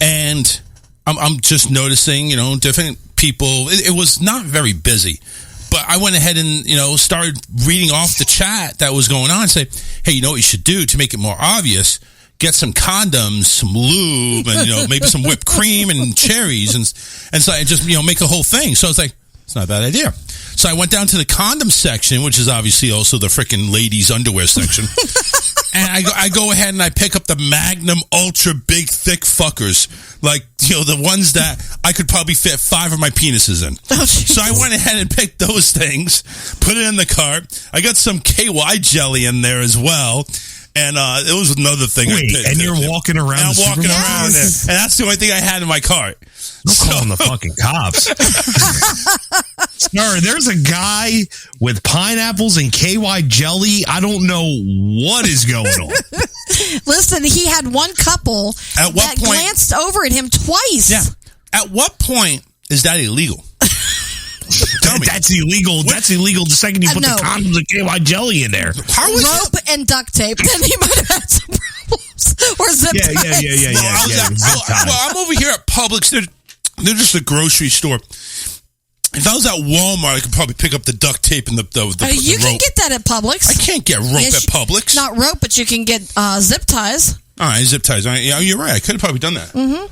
and I'm just noticing, you know, different people. It was not very busy. But I went ahead and, started reading off the chat that was going on and say, hey, you know what you should do to make it more obvious? Get some condoms, some lube, and, maybe some whipped cream and cherries. And so I just, make a whole thing. So I was like, it's not a bad idea. So I went down to the condom section, which is obviously also the freaking ladies' underwear section. And I go ahead and I pick up the Magnum Ultra Big Thick Fuckers. Like, the ones that I could probably fit 5 of my penises in. Oh, so I went ahead and picked those things, put it in the cart. I got some KY jelly in there as well. And it was another thing. Wait, and you're walking around. And I'm walking around there. And that's the only thing I had in my cart. I'm calling the fucking cops. Sir, there's a guy with pineapples and KY jelly. I don't know what is going on. Listen, he had one couple that glanced over at him twice. Yeah. At what point is that illegal? That's illegal. That's illegal the second you put the condoms and KY jelly in there. Rope and duct tape. Then he might have had some problems. Or zip ties. Yeah. Well, I'm over here at Publix. They're just a grocery store. If I was at Walmart, I could probably pick up the duct tape and the you rope. can get that at Publix. I can't get rope at Publix. Not rope, but you can get zip ties. All right, zip ties. All right, yeah, you're right. I could have probably done that. Mm-hmm.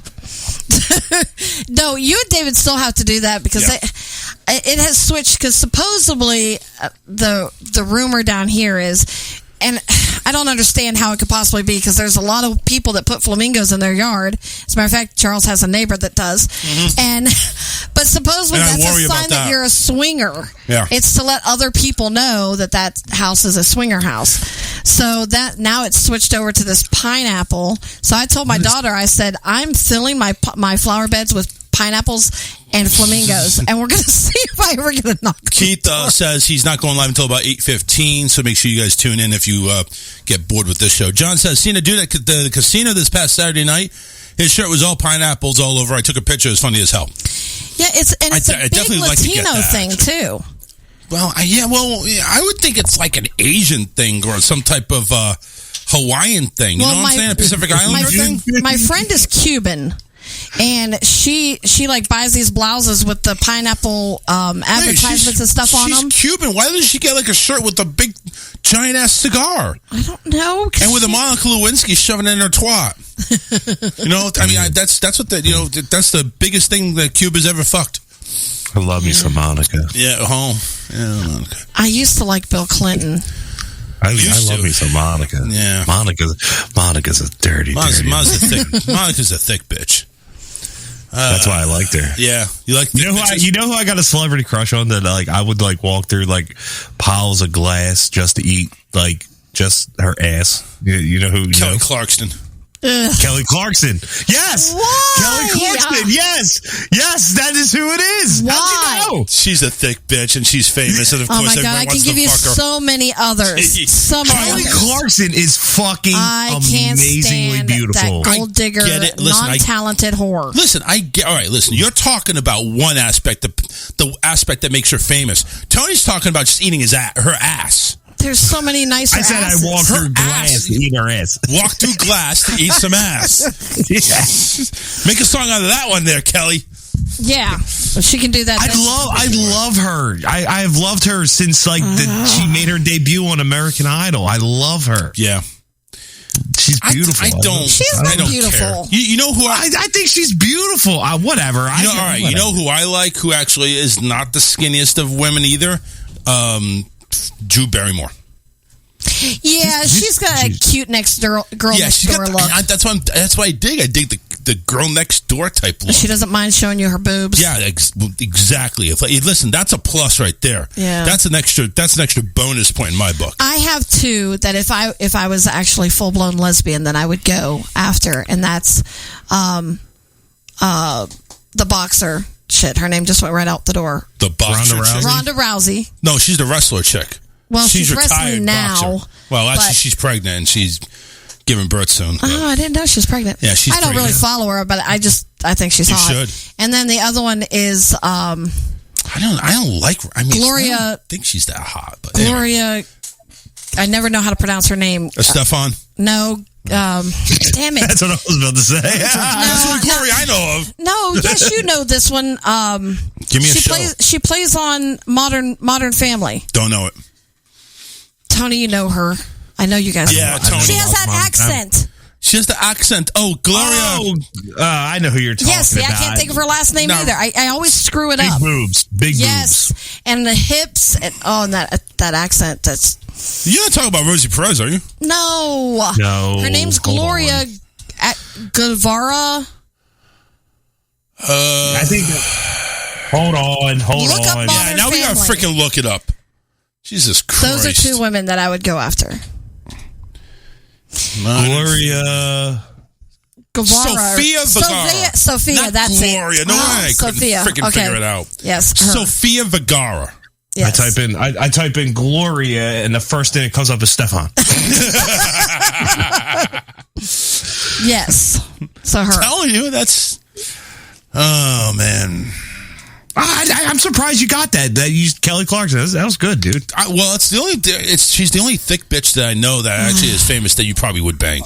No, you and David still have to do that because it has switched. Because supposedly the rumor down here is, and I don't understand how it could possibly be because there's a lot of people that put flamingos in their yard. As a matter of fact, Charles has a neighbor that does. Mm-hmm. But supposedly that's a sign that you're a swinger. Yeah. It's to let other people know that house is a swinger house. So that now it's switched over to this pineapple. So I told my daughter, I said, I'm filling my flower beds with pineapples and flamingos, and we're going to see if I ever get a knock. Keith says he's not going live until about 8:15, so make sure you guys tune in if you get bored with this show. John says, seen a dude at the casino this past Saturday night. His shirt was all pineapples all over. I took a picture. It was funny as hell. Yeah, it's a big Latino thing, too. Well, I would think it's like an Asian thing or some type of Hawaiian thing. You know what I'm saying? A Pacific Islander thing? My friend is Cuban. And she like buys these blouses with the pineapple advertisements and stuff on them. She's Cuban. Why doesn't she get like a shirt with a big giant ass cigar? I don't know. And with a Monica Lewinsky shoving it in her twat. That's what that's the biggest thing that Cuba's ever fucked. I love me some Monica. Yeah, home. Yeah, Monica. I used to like Bill Clinton. I love me some Monica. Yeah, Monica's a dirty. Monica's a thick bitch. That's why I liked her. Yeah, you like. You know who I got a celebrity crush on that I would walk through piles of glass just to eat just her ass. You know who? Kelly Clarkson. Kelly Clarkson. Yes. Why? Kelly Clarkson. Yes, that is who it is. Why? How'd you know? She's a thick bitch, and she's famous, and of course, my God, everyone I wants can give to you fuck her. so many others. Kelly Clarkson is fucking amazingly beautiful. That gold digger, non-talented whore. Listen, all right, listen, you're talking about one aspect, the aspect that makes her famous. Tony's talking about just eating her ass. There's so many nicer asses. I said I walk through glass to eat her ass. Walk through glass to eat some ass. Yeah. Make a song out of that one there, Kelly. Yeah, she can do that. I love her. I have loved her since she made her debut on American Idol. I love her. Yeah. She's beautiful. She's not beautiful. You know who I think she's beautiful. Whatever. You know who I like, who actually is not the skinniest of women either? Drew Barrymore. Yeah, she's got a cute girl next door look. That's why I dig. I dig the girl next door type look. She doesn't mind showing you her boobs. Yeah, exactly. Listen, that's a plus right there. Yeah, that's an extra bonus point in my book. I have two that if I was actually full blown lesbian, then I would go after, and that's the boxer. Shit, her name just went right out the door. The boxer Ronda Rousey. No, she's the wrestler chick. Well, she's retired wrestling now. Boxer. Well, actually, she's pregnant and she's giving birth soon. Oh, I didn't know she was pregnant. Yeah, she's. I don't really follow her, but I think she's hot. You should. And then the other one is I don't like her. I mean, Gloria. I don't think she's that hot. But Gloria. Anyway. I never know how to pronounce her name. Stefan. No, Damn it. That's what I was about to say. That's the only Gloria I know of. No, yes, you know this one. Give me a show. She plays on Modern Family. Don't know it. Tony, you know her. I know you guys. Yeah, know. Tony. She has that accent. She has the accent. Oh, Gloria. I know who you're talking Yes, see, about. I can't think of her last name either. I always screw it up. Big boobs. Yes, and the hips. And that accent. That's. You're not talking about Rosie Perez, are you? No. Her name's Gloria Guevara. I think. Hold on. Look up Yeah, now we gotta freaking look it up. Jesus Christ. Those are two women that I would go after. Gloria Guevara. Sophia Vergara. Sophia, Not that's Gloria. it. No, I couldn't Sophia. freaking Okay. figure it out. Yes. Her. Sophia Vergara. Yes. I type in Gloria, and the first thing that comes up is Stefan. Yes. So her. Telling you, that's. Oh man. I'm surprised you got that. That used Kelly Clarkson. That was good, dude. Well, she's the only thick bitch that I know that actually is famous that you probably would bang.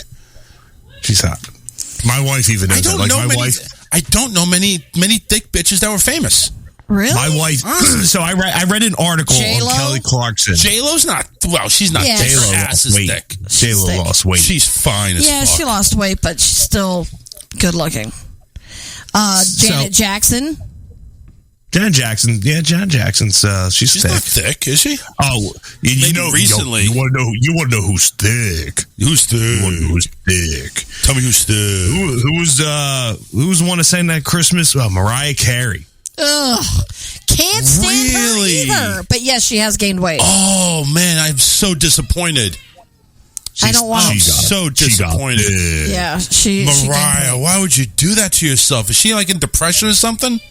She's hot. My wife even knows that. Like my wife. I don't know many thick bitches that were famous. Really? My wife. So I read an article J-Lo? on Kelly Clarkson. J-Lo's not. Well, she's not. Yeah, thick. J-Lo Her ass lost is weight. thick. J-Lo lost weight. She's fine as Yeah, fuck. she lost weight, but she's still good looking. Janet Jackson. Janet Jackson. Yeah, Janet Jackson's. She's thick. not thick, is she? Oh, you know recently. You want to know who's thick? Who's thick? You want to know who's thick? Tell me who's thick. Who was the one to sing that Christmas? Mariah Carey. Ugh. Can't stand her either. But yes, she has gained weight. Oh man, I'm so disappointed. I don't want. I'm so disappointed. Yeah, she Mariah, why would you do that to yourself? Is she like in depression or something?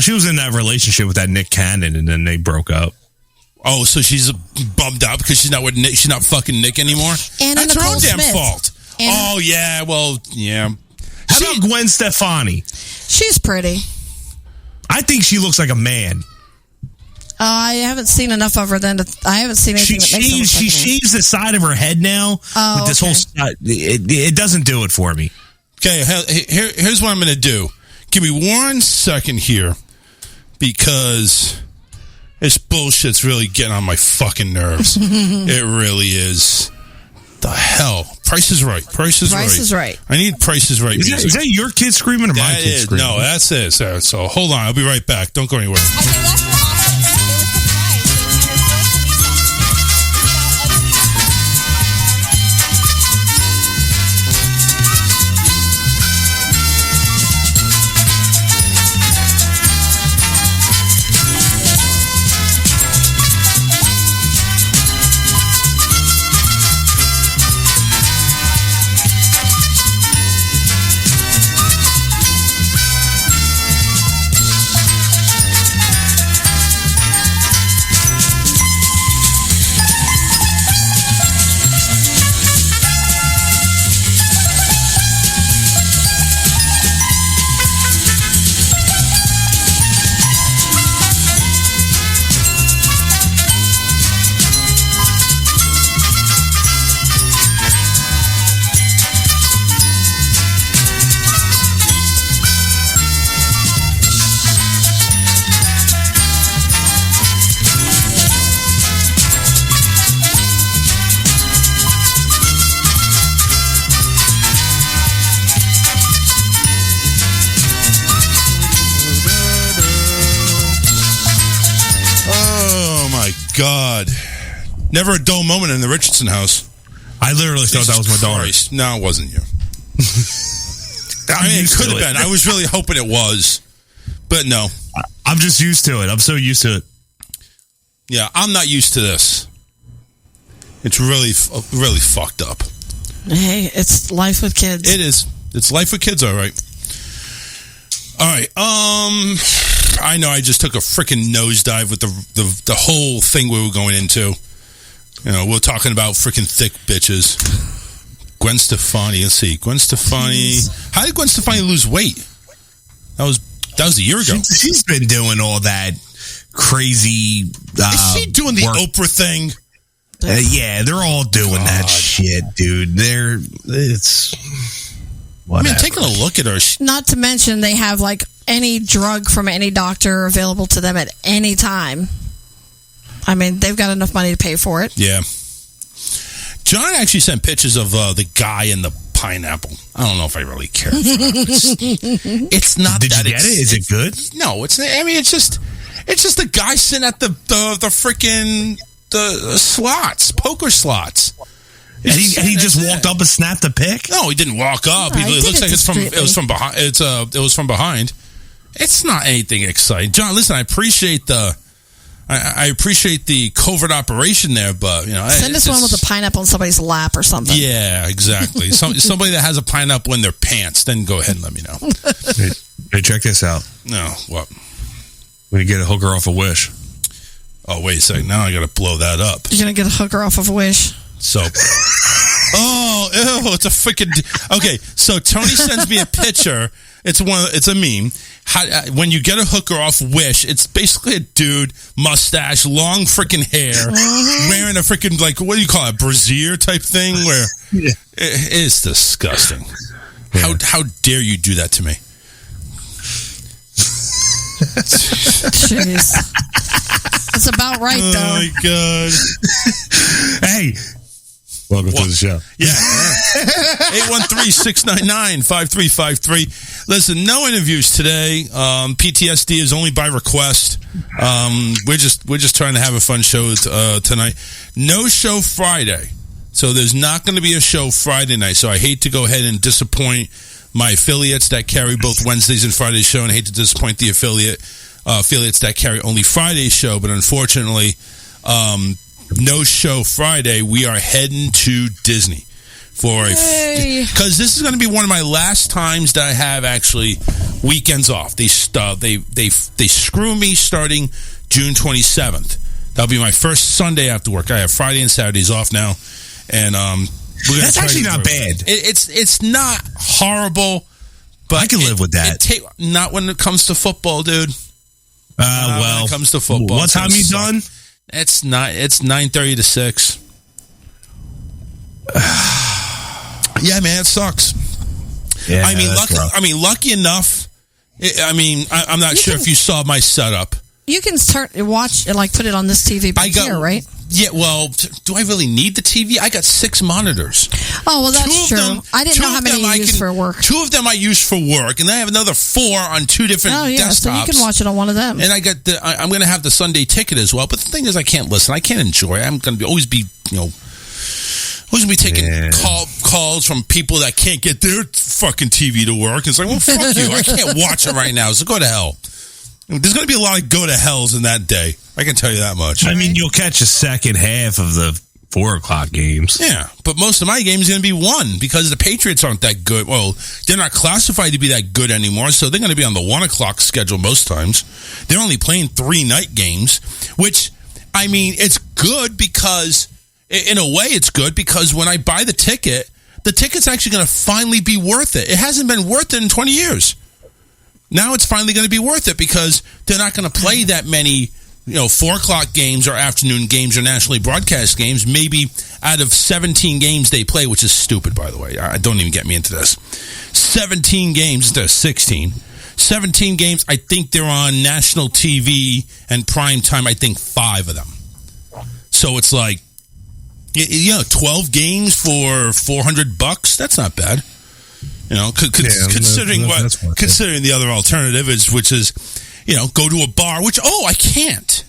She was in that relationship with that Nick Cannon, and then they broke up. Oh, so she's bummed out because she's not with Nick, she's not fucking Nick anymore. And that's her Nicole own damn Smith. fault. And yeah. Well, yeah. How about Gwen Stefani? she's pretty. I think she looks like a man. I haven't seen enough of her. I haven't seen anything that makes her look She like shaves the side of her head now with this whole. It doesn't do it for me. Okay, here's what I'm going to do. Give me 1 second here, because this bullshit's really getting on my fucking nerves. It really is. The hell? Price is Right. Price is Right. I need Price is Right music. Is that your kid screaming or my kid screaming? No, that's it. So hold on. I'll be right back. Don't go anywhere. God. Never a dull moment in the Richardson house. I literally thought that was my daughter. Christ. No, it wasn't you. I mean, it could have been. I was really hoping it was. But no. I'm just used to it. I'm so used to it. Yeah, I'm not used to this. It's really, really fucked up. Hey, it's life with kids. It is. It's life with kids, all right. All right. I know I just took a freaking nosedive with the whole thing we were going into. You know, we're talking about freaking thick bitches. Gwen Stefani. Let's see. Gwen Stefani. Jeez. How did Gwen Stefani lose weight? That was a year ago. She's been doing all that crazy. Is she doing the Oprah thing? Yeah, they're all doing that shit, dude. It's whatever. I mean, taking a look at her. Not to mention they have like any drug from any doctor available to them at any time. I mean, they've got enough money to pay for it. Yeah. John actually sent pictures of the guy in the pineapple. I don't know if I really care for that. It's not Did that. you get it? Is it good? No, it's. I mean, it's just the guy sitting at the freaking the slots, poker slots. And he just walked up and snapped a pic? No, he didn't walk up. No, It looks like it was from behind. It was from behind. It's not anything exciting. John, listen, I appreciate the covert operation there, but send us one with a pineapple in somebody's lap or something. Yeah, exactly. Somebody that has a pineapple in their pants. Then go ahead and let me know. Hey, check this out. No, what? We get a hooker off a Wish. Oh, wait a second. Now I got to blow that up. You're gonna get a hooker off of Wish. So, it's a freaking. Okay, so Tony sends me a picture. It's a meme. When you get a hooker off Wish, it's basically a dude, mustache, long freaking hair, wearing a freaking what do you call it, brassiere type thing? Where it is disgusting. Yeah. How dare you do that to me? Jeez, it's about right though. Oh my god! Hey. Welcome to the show. Yeah. 813-699-5353. Listen, no interviews today. PTSD is only by request. We're just trying to have a fun show tonight. No show Friday. So there's not going to be a show Friday night. So I hate to go ahead and disappoint my affiliates that carry both Wednesdays and Fridays show, and I hate to disappoint the affiliates that carry only Friday's show, but unfortunately, no show Friday. We are heading to Disney because this is going to be one of my last times that I have actually weekends off. They screw me starting June 27th. That'll be my first Sunday after work. I have Friday and Saturdays off now, and that's actually not bad. It's not horrible, but I can live with that. Not when it comes to football, dude. When it comes to football. What time you done? It's 9:30 to 6. Yeah, man, it sucks. Yeah, I mean, lucky enough. I'm not sure if you saw my setup. You can watch and put it on this TV back here, right? Yeah, well, do I really need the TV? I got 6 monitors. Oh, well, that's true. I didn't know how many you use for work. 2 of them I use for work, and then I have another 4 on 2 different desktops. So you can watch it on one of them. And I'm going to have the Sunday ticket as well. But the thing is, I can't listen. I can't enjoy it. I'm going to always be taking calls from people that can't get their fucking TV to work. It's like, well, fuck you. I can't watch it right now, so go to hell. There's going to be a lot of go to hells in that day. I can tell you that much. I mean, you'll catch a second half of the 4 o'clock games. Yeah, but most of my games are going to be 1 because the Patriots aren't that good. Well, they're not classified to be that good anymore, so they're going to be on the 1 o'clock schedule most times. They're only playing 3 night games, which, I mean, it's good because, in a way, it's good because when I buy the ticket's actually going to finally be worth it. It hasn't been worth it in 20 years. Now it's finally going to be worth it because they're not going to play that many, 4 o'clock games or afternoon games or nationally broadcast games. Maybe out of 17 games they play, which is stupid, by the way. Don't even get me into this. 17 games instead of 16. 17 games, I think they're on national TV and prime time, I think 5 of them. So it's like, 12 games for $400. That's not bad. Considering considering the other alternative which is, go to a bar, which I can't.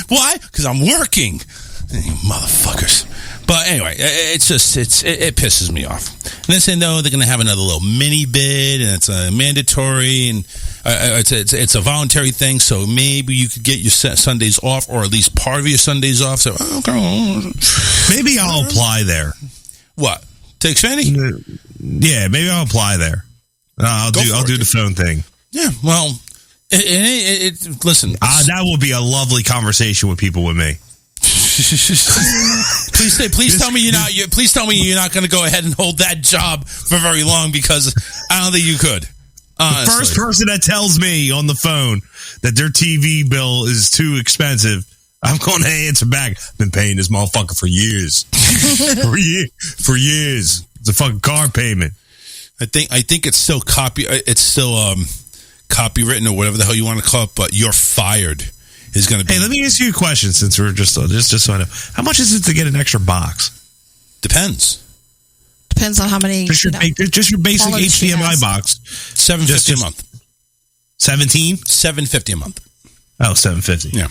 Why? Because I'm working. You motherfuckers. But anyway, it pisses me off. And they say no, they're going to have another little mini bid, and it's a mandatory, and it's a voluntary thing. So maybe you could get your Sundays off, or at least part of your Sundays off. So maybe I'll apply there. What? To Xfinity? Yeah, maybe I'll apply there. I'll do the phone thing. Yeah, well, listen. That will be a lovely conversation with people with me. Please tell me you're not. Please tell me you're not going to go ahead and hold that job for very long because I don't think you could. Honestly. The first person that tells me on the phone that their TV bill is too expensive, I'm going to answer back. I've been paying this motherfucker for years. for years. It's a fucking car payment. I think it's still copywritten or whatever the hell you want to call it, but you're fired is going to be. Hey, let me ask you a question since we're just so I know. How much is it to get an extra box? Depends on how many. Just your basic HDMI box. $750 a month. 17? $750 a month. Oh, $750. Yeah.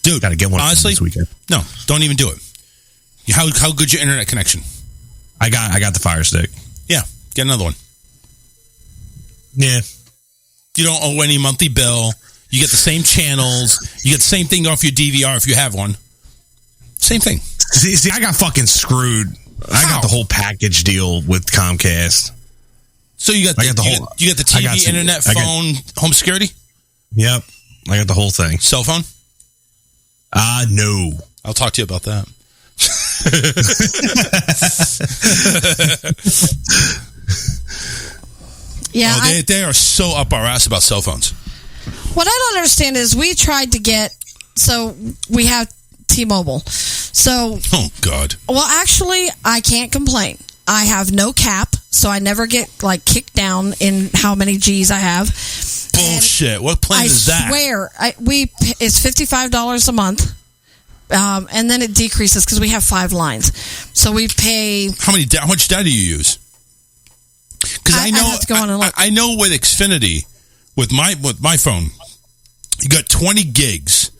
Dude, gotta get one honestly, this weekend. No, don't even do it. How good's your internet connection? I got the Fire Stick. Yeah, get another one. Yeah. You don't owe any monthly bill. You get the same channels. You get the same thing off your DVR if you have one. Same thing. See, I got fucking screwed. I got the whole package deal with Comcast. So you got the TV, internet, phone, home security? Yep. I got the whole thing. Cell phone? No. I'll talk to you about that. Yeah, they are so up our ass about cell phones. What I don't understand is we tried to get, so we have T-Mobile. So, oh God. Well, actually, I can't complain. I have no cap, so I never get like kicked down in how many G's I have. Bullshit. What plan is that? I swear, it's $55 a month. And then it decreases because we have 5 lines. So we pay. How much data do you use? Because I know have to go on and look. I know with Xfinity, with my phone, you got 20 gigs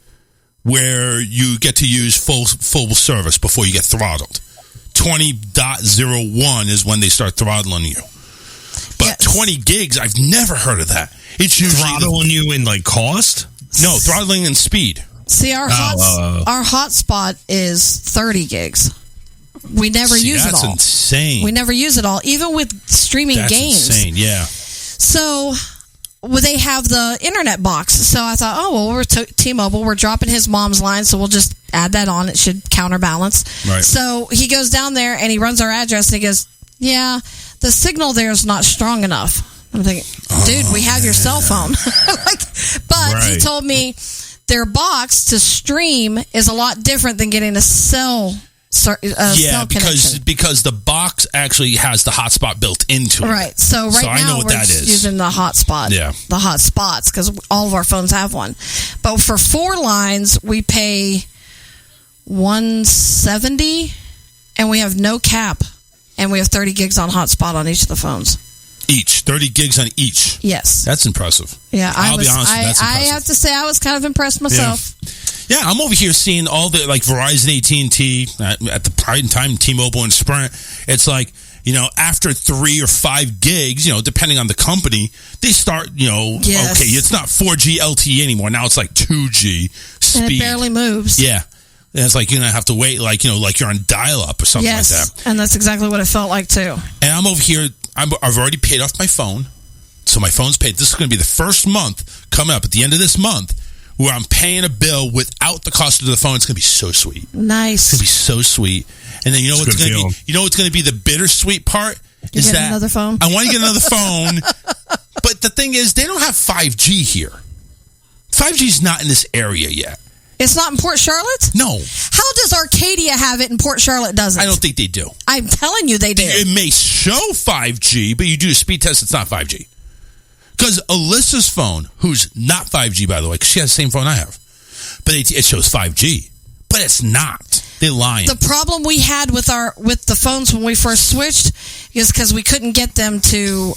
where you get to use full service before you get throttled. 20.01 is when they start throttling you. But 20 gigs, I've never heard of that. It's usually throttling you in like cost? No, throttling in speed. See, our hotspot is 30 gigs. We never use it all. That's insane. We never use it all, even with streaming games. That's insane, yeah. So they have the internet box. So I thought, we're T-Mobile. We're dropping his mom's line, so we'll just add that on. It should counterbalance. Right. So he goes down there, and he runs our address, and he goes, yeah, the signal there is not strong enough. I'm thinking, dude, we have your cell phone. He told me their box to stream is a lot different than getting a cell connection. because the box actually has the hotspot built into it. Right. So now I know what we're that is. using the hotspot. Yeah. The hotspots because all of our phones have one. But for 4 lines, we pay $170, and we have no cap, and we have 30 gigs on hotspot on each of the phones. Each 30 gigs on each. Yes, that's impressive. Yeah, I'll be honest. That's impressive. I have to say I was kind of impressed myself. Yeah, I'm over here seeing all the like Verizon, AT&T at the prime time, T-Mobile and Sprint. It's like after 3 or 5 gigs, depending on the company, they start yes. Okay, it's not 4G LTE anymore. Now it's like 2G speed. And it barely moves. Yeah. And it's like you're gonna have to wait, like like you're on dial-up or something like that. And that's exactly what it felt like too. And I'm over here. I've already paid off my phone, so my phone's paid. This is going to be the first month coming up at the end of this month where I'm paying a bill without the cost of the phone. It's going to be so sweet. Nice. It's going to be so sweet. And then what's going to be? You know what's going to be the bittersweet part is that another phone. I want to get another phone, but the thing is, they don't have 5G here. 5G's not in this area yet. It's not in Port Charlotte? No. How does Arcadia have it and Port Charlotte doesn't? I don't think they do. I'm telling you they do. It may show 5G, but you do a speed test, it's not 5G. Because Alyssa's phone, who's not 5G, by the way, because she has the same phone I have, but it shows 5G. But it's not. They're lying. The problem we had with the phones when we first switched is because we couldn't get them to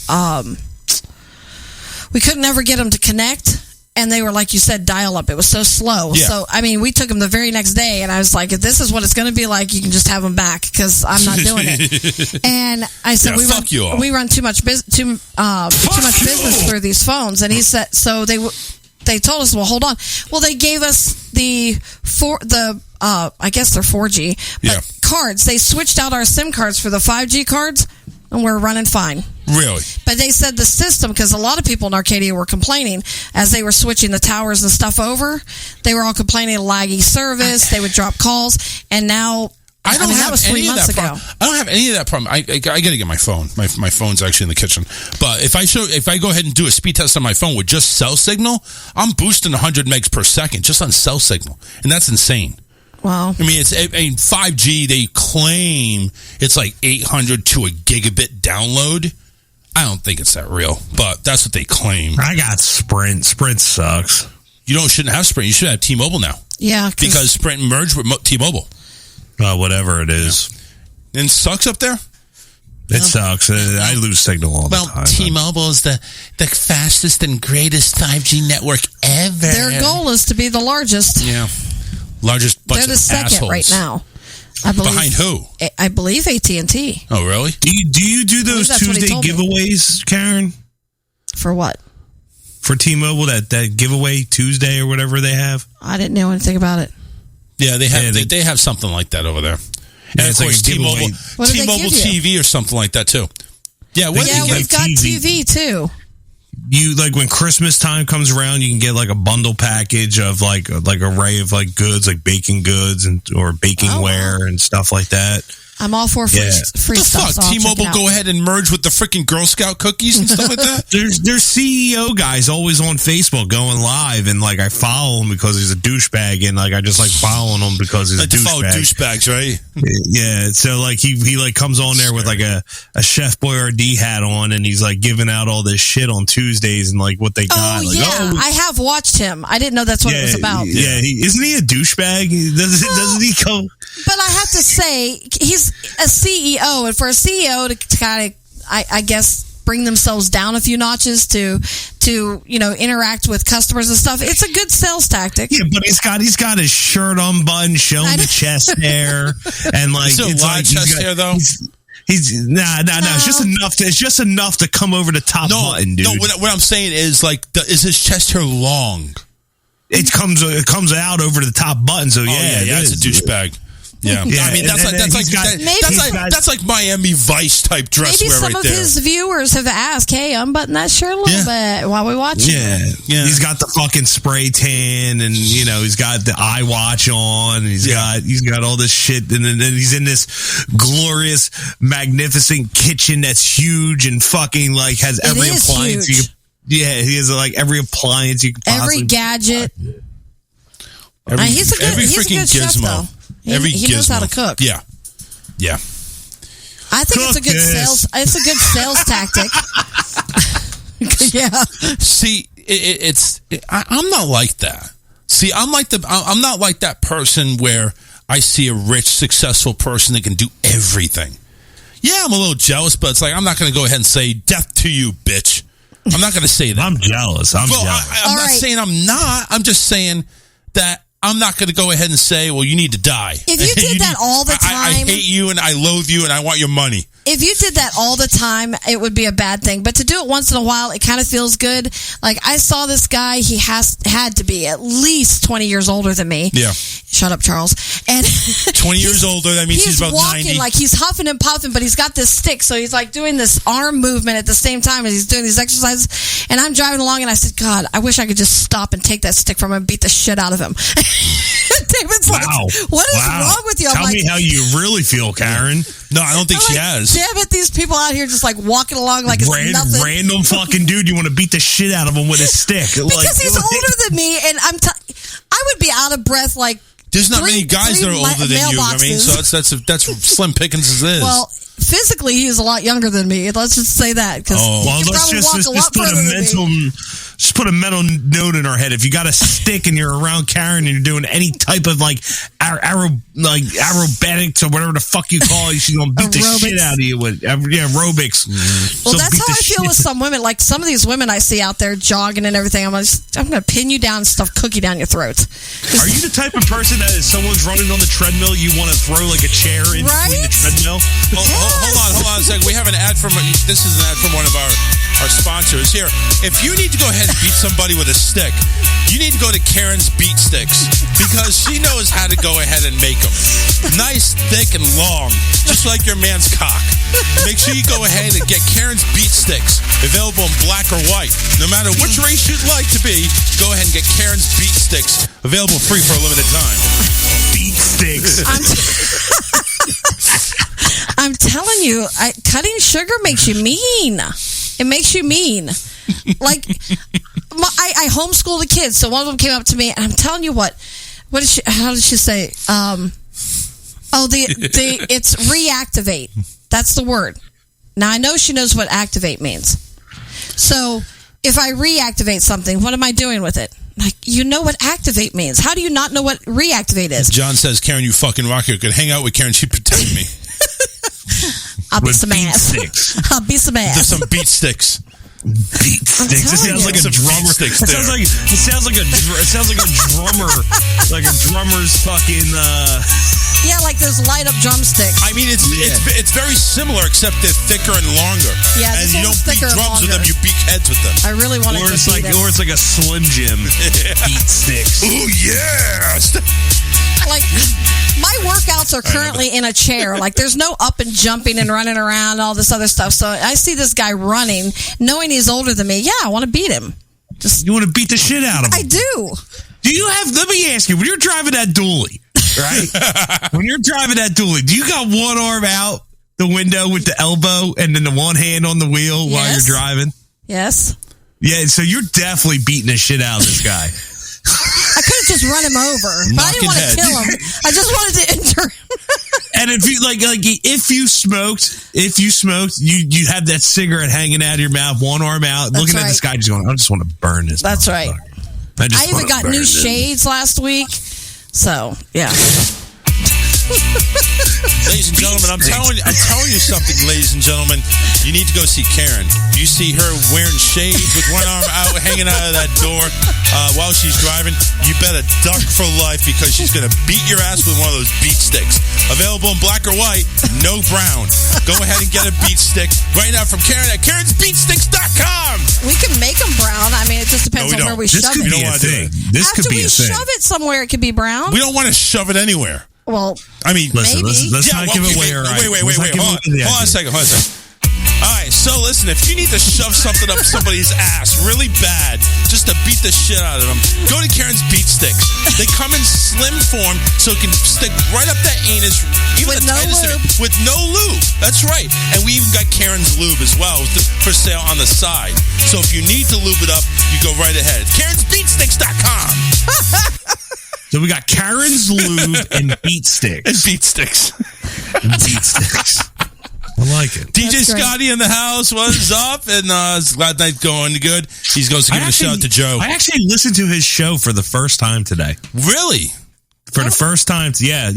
we couldn't ever get them to connect. And they were, like you said, dial-up. It was so slow. Yeah. So, we took them the very next day, and I was like, if this is what it's going to be like, you can just have them back, because I'm not doing it. And I said, we run too much business through these phones. And he said, so they told us, well, hold on. Well, they gave us I guess they're 4G, but cards. They switched out our SIM cards for the 5G cards, and we're running fine. Really? But they said the system, because a lot of people in Arcadia were complaining as they were switching the towers and stuff over. They were all complaining of laggy service. They would drop calls. And now I don't that have was 3 any of months that ago. problem. I don't have any of that problem. I got to get my phone. My phone's actually in the kitchen. But if I go ahead and do a speed test on my phone with just cell signal, I'm boosting 100 megs per second just on cell signal, and that's insane. Wow. I mean, 5G. They claim it's like 800 to a gigabit download. I don't think it's that real, but that's what they claim. I got Sprint. Sprint sucks. You shouldn't have Sprint. You should have T-Mobile now. Yeah, because Sprint merged with T-Mobile. Whatever it is. Yeah. And it sucks up there? It sucks. I lose signal all the time. Well, T-Mobile is the fastest and greatest 5G network ever. Their goal is to be the largest. Yeah. Largest bunch They're the of second assholes. right now. I believe. Behind who? I believe AT&T. Oh, really? Do you do those that's what he Tuesday told me. giveaways, Karen? For what? For T-Mobile, that giveaway Tuesday or whatever they have? I didn't know anything about it. Yeah, they have they have something like that over there. And of it's like course, a giveaway. T-Mobile, What do they T-Mobile give you? TV or something like that too. Yeah, what Yeah, do you we've get? got TV too. You like when Christmas time comes around, you can get like a bundle package of like array of like goods, like baking goods or baking ware and stuff like that. I'm all for free What the stuff. fuck? So I'll check T-Mobile it out. go ahead and merge with the freaking Girl Scout cookies and stuff like that? There's CEO guys always on Facebook going live, and like I follow him because he's a douchebag, and like I just like following him because he's Like a to follow douchebag. douchebags, right? Yeah, so like he like comes on there with like a Chef Boyardee hat on, and he's like giving out all this shit on Tuesdays and like what they got. Oh, like, yeah. I have watched him. I didn't know that's what it was about. Yeah, isn't he a douchebag? Doesn't he come? But I have to say, he's a CEO, and for a CEO to kind of, I guess, bring themselves down a few notches to interact with customers and stuff, it's a good sales tactic. Yeah, but he's got his shirt unbuttoned, showing the chest hair, and like Still it's wide like chest hair though. He's nah. It's just enough. It's just enough to come over the top button, dude. No, what I'm saying is like, is his chest hair long? It comes out over the top button. So yeah, that's a douchebag. Yeah. I mean that's like Miami Vice type dress Maybe wear some right of there. his viewers have asked, "Hey, unbutton that shirt a little bit while we watch it." Yeah, he's got the fucking spray tan, and he's got the eye watch on, and he's got all this shit, and then he's in this glorious, magnificent kitchen that's huge and fucking like has every appliance. He has like every appliance you can possibly every gadget. He's a good chef, though. He knows how to cook. Yeah. I think it's a good sales. It's a good sales tactic. Yeah. See, I'm not like that. See, I'm not like that person where I see a rich, successful person that can do everything. Yeah, I'm a little jealous, but it's like I'm not going to go ahead and say "death to you, bitch." I'm not going to say that. I'm jealous. I'm not saying I'm not. I'm just saying that I'm not going to go ahead and say, well, you need to die. If you did that all the time. I hate you and I loathe you and I want your money. If you did that all the time, it would be a bad thing. But to do it once in a while, it kind of feels good. Like, I saw this guy, he had to be at least 20 years older than me. Yeah. Shut up, Charles. And 20 years older, that means he's about walking 90. like he's huffing and puffing, but he's got this stick, so he's like doing this arm movement at the same time as he's doing these exercises. And I'm driving along, and I said, God, I wish I could just stop and take that stick from him and beat the shit out of him. David's like, what is wrong with you? I'm Tell me how you really feel, Karen. No, I don't think she has. Damn it, these people out here just like walking along like it's nothing. Random fucking dude, you want to beat the shit out of him with a stick. Because he's older than me, and I would be out of breath like. There's not many guys that are older than you. I mean, so that's slim pickings as is. Well, physically, he's a lot younger than me. Let's just say that. Just put a mental note in our head. If you got a stick and you're around Karen and you're doing any type of like aerobatics or whatever the fuck you call it, she's gonna beat the shit out of you with aerobics. Mm-hmm. Well, that's how I feel with some women. Like some of these women I see out there jogging and everything. I'm gonna pin you down and stuff cookie down your throat. Are you the type of person that if someone's running on the treadmill, you want to throw like a chair in between the treadmill? Hold on a second. We have an ad this is an ad from one of our sponsors here. If you need to go ahead and beat somebody with a stick, you need to go to Karen's Beat Sticks because she knows how to go ahead and make them. Nice, thick, and long, just like your man's cock. Make sure you go ahead and get Karen's Beat Sticks, available in black or white. No matter which race you'd like to be, go ahead and get Karen's Beat Sticks, available free for a limited time. Beat Sticks. I'm telling you, cutting sugar makes you mean. It makes you mean. Like, I homeschool the kids, so one of them came up to me, and I'm telling you what did she? How did she say? It's reactivate. That's the word. Now I know she knows what activate means. So if I reactivate something, what am I doing with it? Like, you know what activate means. How do you not know what reactivate is? John says, Karen, you fucking rock. You could hang out with Karen. She'd protect me. I'll be some ass. I'll be some ass. There's some beat sticks. Beat sticks. It sounds like a drummer. It sounds like a drummer, like a drummer's fucking. Yeah, like those light up drumsticks. I mean, it's very similar, except they're thicker and longer. Yeah, and you don't beat drums with them; you beat heads with them. I really want to. Or it's like a Slim Jim beat sticks. Oh yeah. Like, my workouts are currently in a chair. Like, there's no up and jumping and running around and all this other stuff. So I see this guy running, knowing he's older than me. Yeah, I want to beat him. You want to beat the shit out of him. I do. Let me ask you, when you're driving that dually, right? When you're driving that dually, do you got one arm out the window with the elbow and then the one hand on the wheel while you're driving? Yes. Yeah, so you're definitely beating the shit out of this guy. I could have just run him over, but I didn't want to kill him. I just wanted to injure him. And if you if you smoked, you have that cigarette hanging out of your mouth, one arm out, looking at this guy, just going, I just want to burn this. That's right. I even got new shades last week. So yeah. Ladies and gentlemen, I'm telling you something, ladies and gentlemen. You need to go see Karen. You see her wearing shades with one arm out, hanging out of that door while she's driving. You better duck for life because she's going to beat your ass with one of those beat sticks. Available in black or white, no brown. Go ahead and get a beat stick right now from Karen at Karen'sBeatSticks.com. We can make them brown. I mean, it just depends on where we shove it. This could be a thing. Shove it somewhere, it could be brown. We don't want to shove it anywhere. Well, I mean, let's not give away our Wait. Hold on a second. All right, so listen, if you need to shove something up somebody's ass really bad just to beat the shit out of them, go to Karen's Beat Sticks. They come in slim form so it can stick right up that anus, even with the tightest of it, with no lube. That's right. And we even got Karen's lube as well for sale on the side. So if you need to lube it up, you go right ahead. Karen'sBeatSticks.com. So we got Karen's lube and beat sticks. And beat sticks. I like it. DJ Scotty in the house. What's up? And it's glad night going good. He's going to give a shout out to Joe. I actually listened to his show for the first time today. Really? For the first time. Yeah.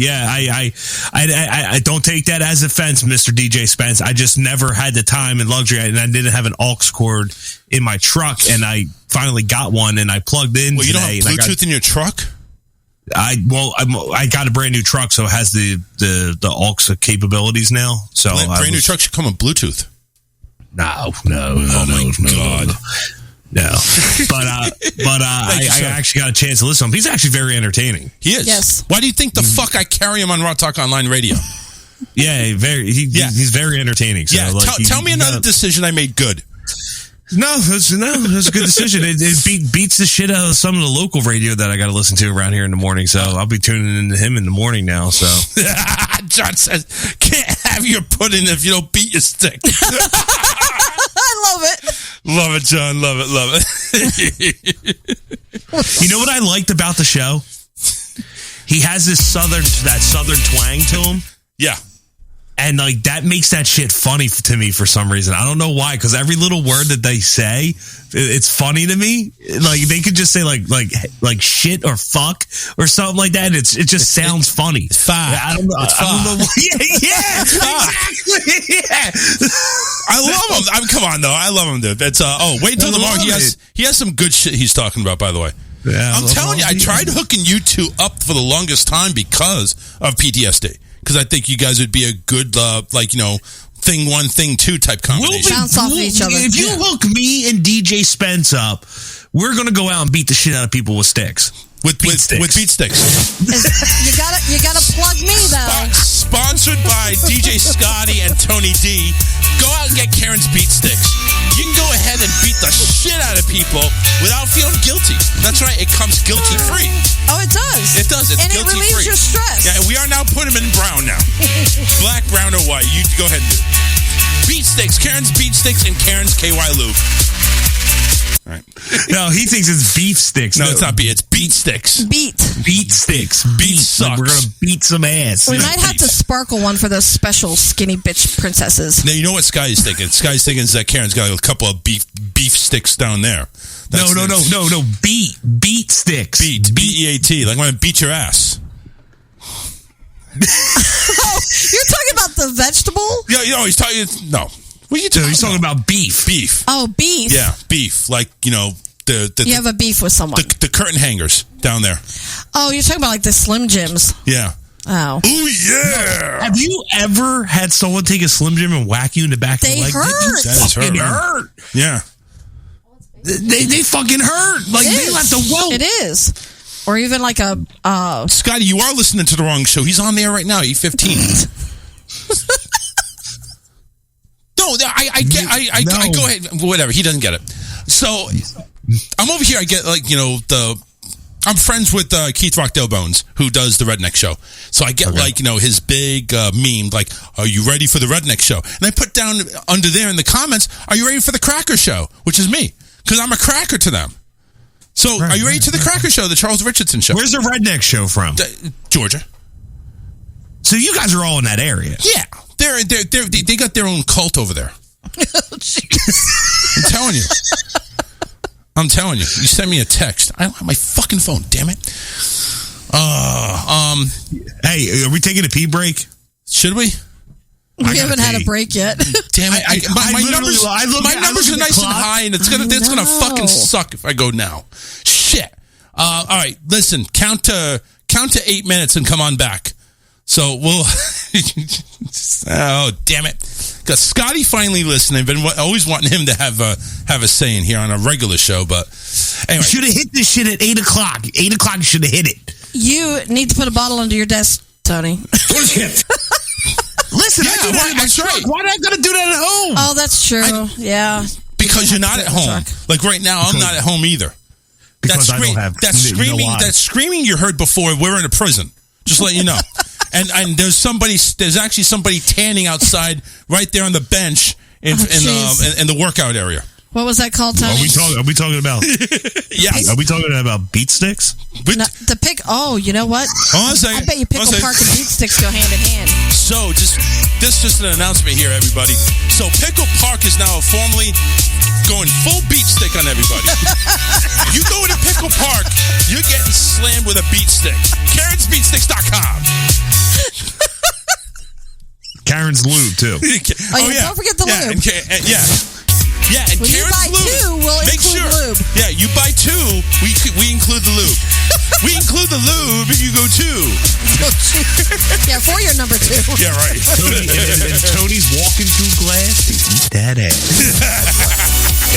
I don't take that as offense, Mr. DJ Spence. I just never had the time and luxury, and I didn't have an aux cord in my truck, and I finally got one, and I plugged in. Well, you don't have Bluetooth in your truck? I got a brand new truck, so it has the aux capabilities now. So brand new truck should come with Bluetooth. No. Oh my God. No. But I actually got a chance to listen to him. He's actually very entertaining. He is. Yes. Why do you think the fuck I carry him on Raw Talk Online Radio? Yeah, he's very entertaining. So yeah. Tell me another decision I made good. No, that's a good decision. It beats the shit out of some of the local radio that I got to listen to around here in the morning. So I'll be tuning into him in the morning now. So John says, "Can't have your pudding if you don't beat your stick." I love it. Love it, John. Love it. You know what I liked about the show? He has this southern twang to him. Yeah. And like that makes that shit funny to me for some reason. I don't know why, because every little word that they say, it's funny to me. Like they could just say like shit or fuck or something like that. It just sounds funny. It's fine. I don't know. Yeah, exactly. Yeah. I love him. I mean, come on though. I love him, dude. It's wait till tomorrow. He has some good shit he's talking about, by the way. Yeah, I'm telling you, I tried hooking you two up for the longest time because of PTSD. Because I think you guys would be a good, thing one, thing two type combination. Bounce off each other. If you hook me and DJ Spence up, we're going to go out and beat the shit out of people with sticks. With beat sticks. You gotta plug me though. Sponsored by DJ Scotty and Tony D. Go out and get Karen's Beat Sticks. You can go ahead ahead and beat the shit out of people without feeling guilty. That's right. It comes guilty-free. Oh, it does. It does. It's and it guilty-free. relieves your stress. Yeah, we are now putting them in brown now. Black, brown, or white. You go ahead and do it. Beat sticks. Karen's beat sticks and Karen's KY lube. All right. No, he thinks it's beef sticks. No, it's not beat. It's beat sticks. Beat sticks. Beat sucks. Like we're going to beat some ass. We might have to sparkle one for those special skinny bitch princesses. Now, you know what Sky's thinking? Sky's thinking is that Karen's got a couple of beef sticks down there. No. Beat sticks. Beat. B-E-A-T. Like when I beat your ass. Oh, you're talking about the vegetable? Yeah, you know, he's talking... No. What are you talking He's talking about beef. Beef. Oh, beef. Yeah, beef. Like, you know, you have a beef with someone. The curtain hangers down there. Oh, you're talking about like the Slim Jims. Yeah. Oh. Ooh, yeah. Have you ever had someone take a Slim Jim and whack you in the back of the leg? Hurt. That fucking hurt. Yeah. They fucking hurt. Like, they left a welt. It is. Or even like a... Scotty, you are listening to the wrong show. He's on there right now, 8:15. No, I go ahead. Whatever. He doesn't get it. So, I'm over here. I get, like, you know, I'm friends with Keith Rockdale Bones, who does the Redneck Show. So I get, like, you know, his big meme, like, are you ready for the Redneck Show? And I put down under there in the comments, are you ready for the Cracker Show? Which is me. Because I'm a cracker to them. So, are you ready to the Cracker Show, the Charles Richardson Show? Where's the Redneck Show from? Georgia. So you guys are all in that area? Yeah. They got their own cult over there. I'm telling you. You sent me a text. I don't have my fucking phone, damn it. Hey, are we taking a pee break? Should we? We haven't had a break yet. Damn it! My numbers are nice and high, and it's gonna fucking suck if I go now. Shit. All right, listen. Count to 8 minutes and come on back. So we'll. Oh, damn it! Got Scotty finally listening. Been always wanting him to have a say in here on a regular show, but anyway, should have hit this shit at 8 o'clock. 8 o'clock, you should have hit it. You need to put a bottle under your desk, Tony. Bullshit. Listen, I do that in my truck. Why did I gotta do that at home? Oh, that's true. Yeah. Because you're not at home. Like right now, I'm not at home either. Because I don't have. That screaming you heard before. We're in a prison. Just let you know. And there's actually somebody tanning outside right there on the bench in the workout area. What was that called, Tony? Are we talking about? Yes. Are we talking about beat sticks? No, oh, you know what? Hold on a second. I bet you Pickle Park and beat sticks go hand in hand. So, just an announcement here, everybody. So, Pickle Park is now formally going full beat stick on everybody. You go to Pickle Park, you're getting slammed with a beat stick. KarensBeatSticks.com. Karen's lube too. Don't forget the lube. Yeah, and when Karen's you buy lube. two, we'll include lube. Yeah, you buy two, we include the lube. We include the lube if you go two. Yeah, for your number two. Yeah, right. And Tony's walking through glass to eat that ass.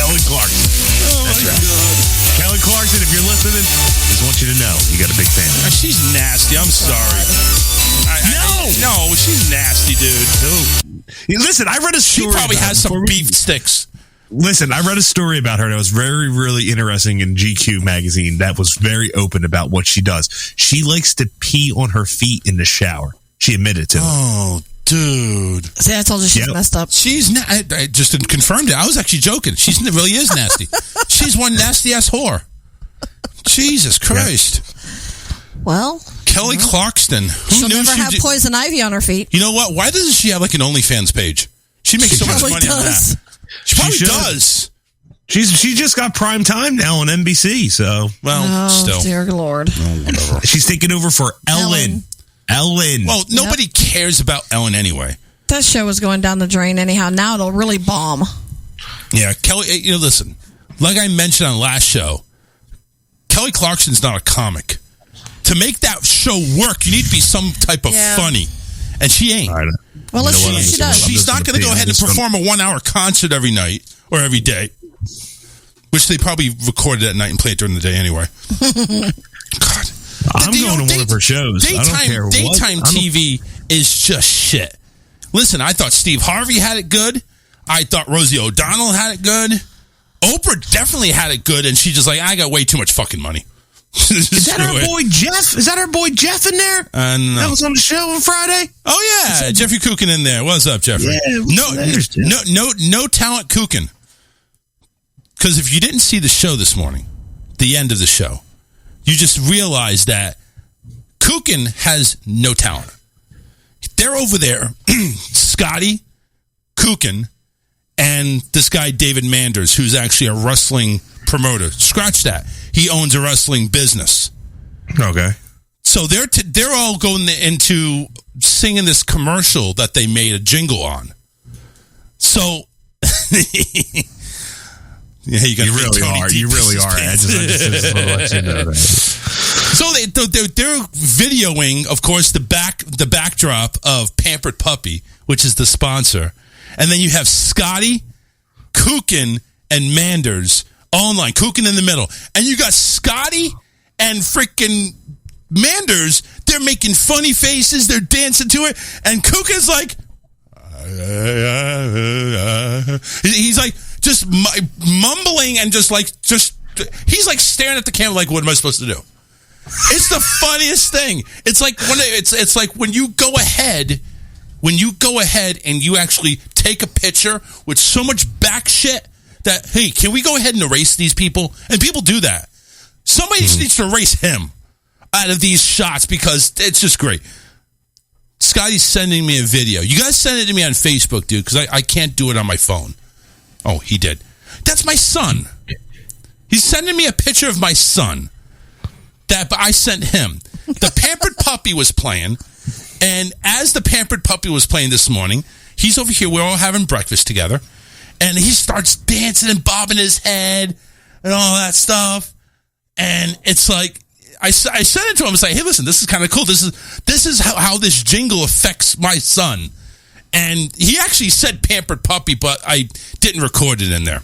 Kelly Clarkson. Oh, my God. Kelly Clarkson, if you're listening, just want you to know you got a big fan. She's nasty. I'm sorry. No, she's nasty, dude. Listen, I read a story. She probably has some beef sticks. Listen, I read a story about her that was very, really interesting in GQ magazine that was very open about what she does. She likes to pee on her feet in the shower. She admitted to it. Oh, dude. See, I told you she's messed up. She's I just confirmed it. I was actually joking. She really is nasty. She's one nasty-ass whore. Jesus Christ. Well, Kelly Clarkson. She'll never have poison ivy on her feet. You know what? Why doesn't she have like an OnlyFans page? She makes so much money on that. She probably does. She just got prime time now on NBC, so still. Dear Lord. Whatever. She's taking over for Ellen. Well, nobody cares about Ellen anyway. That show was going down the drain anyhow. Now it'll really bomb. Yeah, Kelly, listen. Like I mentioned on last show, Kelly Clarkson's not a comic. To make that show work, you need to be some type of funny. And she ain't. Right. Well, let's see what she does. She's not going to go ahead and perform a 1-hour concert every night or every day, which they probably recorded at night and played during the day anyway. God. I'm going to one of her shows. I don't care what. Daytime TV is just shit. Listen, I thought Steve Harvey had it good. I thought Rosie O'Donnell had it good. Oprah definitely had it good, and she just like, I got way too much fucking money. Is that our boy Jeff? Is that our boy Jeff in there? No. That was on the show on Friday. Oh yeah, Jeffrey Kukin in there. What's up, Jeffrey? Yeah, no talent Kukin. Because if you didn't see the show this morning, the end of the show, you just realized that Kukin has no talent. They're over there, Scotty, Kukin, and this guy David Manders, who's actually a wrestling promoter. Scratch that. He owns a wrestling business. Okay. So they're all going into singing this commercial that they made a jingle on. So yeah, you really are. You really are. I just want to let you know that. So they're videoing, of course, the backdrop of Pampered Puppy, which is the sponsor, and then you have Scotty, Kukin, and Manders online. Kukin in the middle, and you got Scotty and freaking Manders. They're making funny faces. They're dancing to it, and Kukin's like, he's like just mumbling and just he's like staring at the camera like, what am I supposed to do? It's the funniest thing. It's like it's like when you go ahead and you actually take a picture with so much back shit that, hey, can we go ahead and erase these people? And people do that. Somebody just needs to erase him out of these shots because it's just great. Scotty's sending me a video. You guys send it to me on Facebook, dude, because I can't do it on my phone. Oh, he did. That's my son. He's sending me a picture of my son. But I sent him. The Pampered Puppy was playing, and as the Pampered Puppy was playing this morning, he's over here. We're all having breakfast together, and he starts dancing and bobbing his head and all that stuff. And it's like I sent it to him and say, "Hey, listen, this is kind of cool. This is how this jingle affects my son." And he actually said Pampered Puppy, but I didn't record it in there.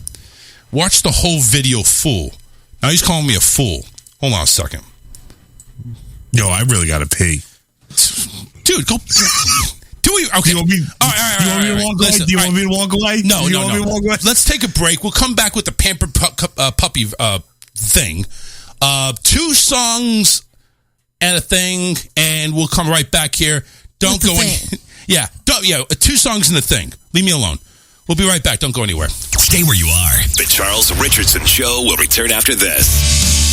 Watch the whole video full. Now he's calling me a fool. Hold on a second. Yo, I really got to pee. Dude, go. Do we? Okay. Do you want me, all right. Do you want me to walk away? No. Walk away? Let's take a break. We'll come back with the Pampered Puppy thing. 2 songs and a thing, and we'll come right back here. Don't go in. Yeah. 2 songs and a thing. Leave me alone. We'll be right back. Don't go anywhere. Stay where you are. The Charles Richardson Show will return after this.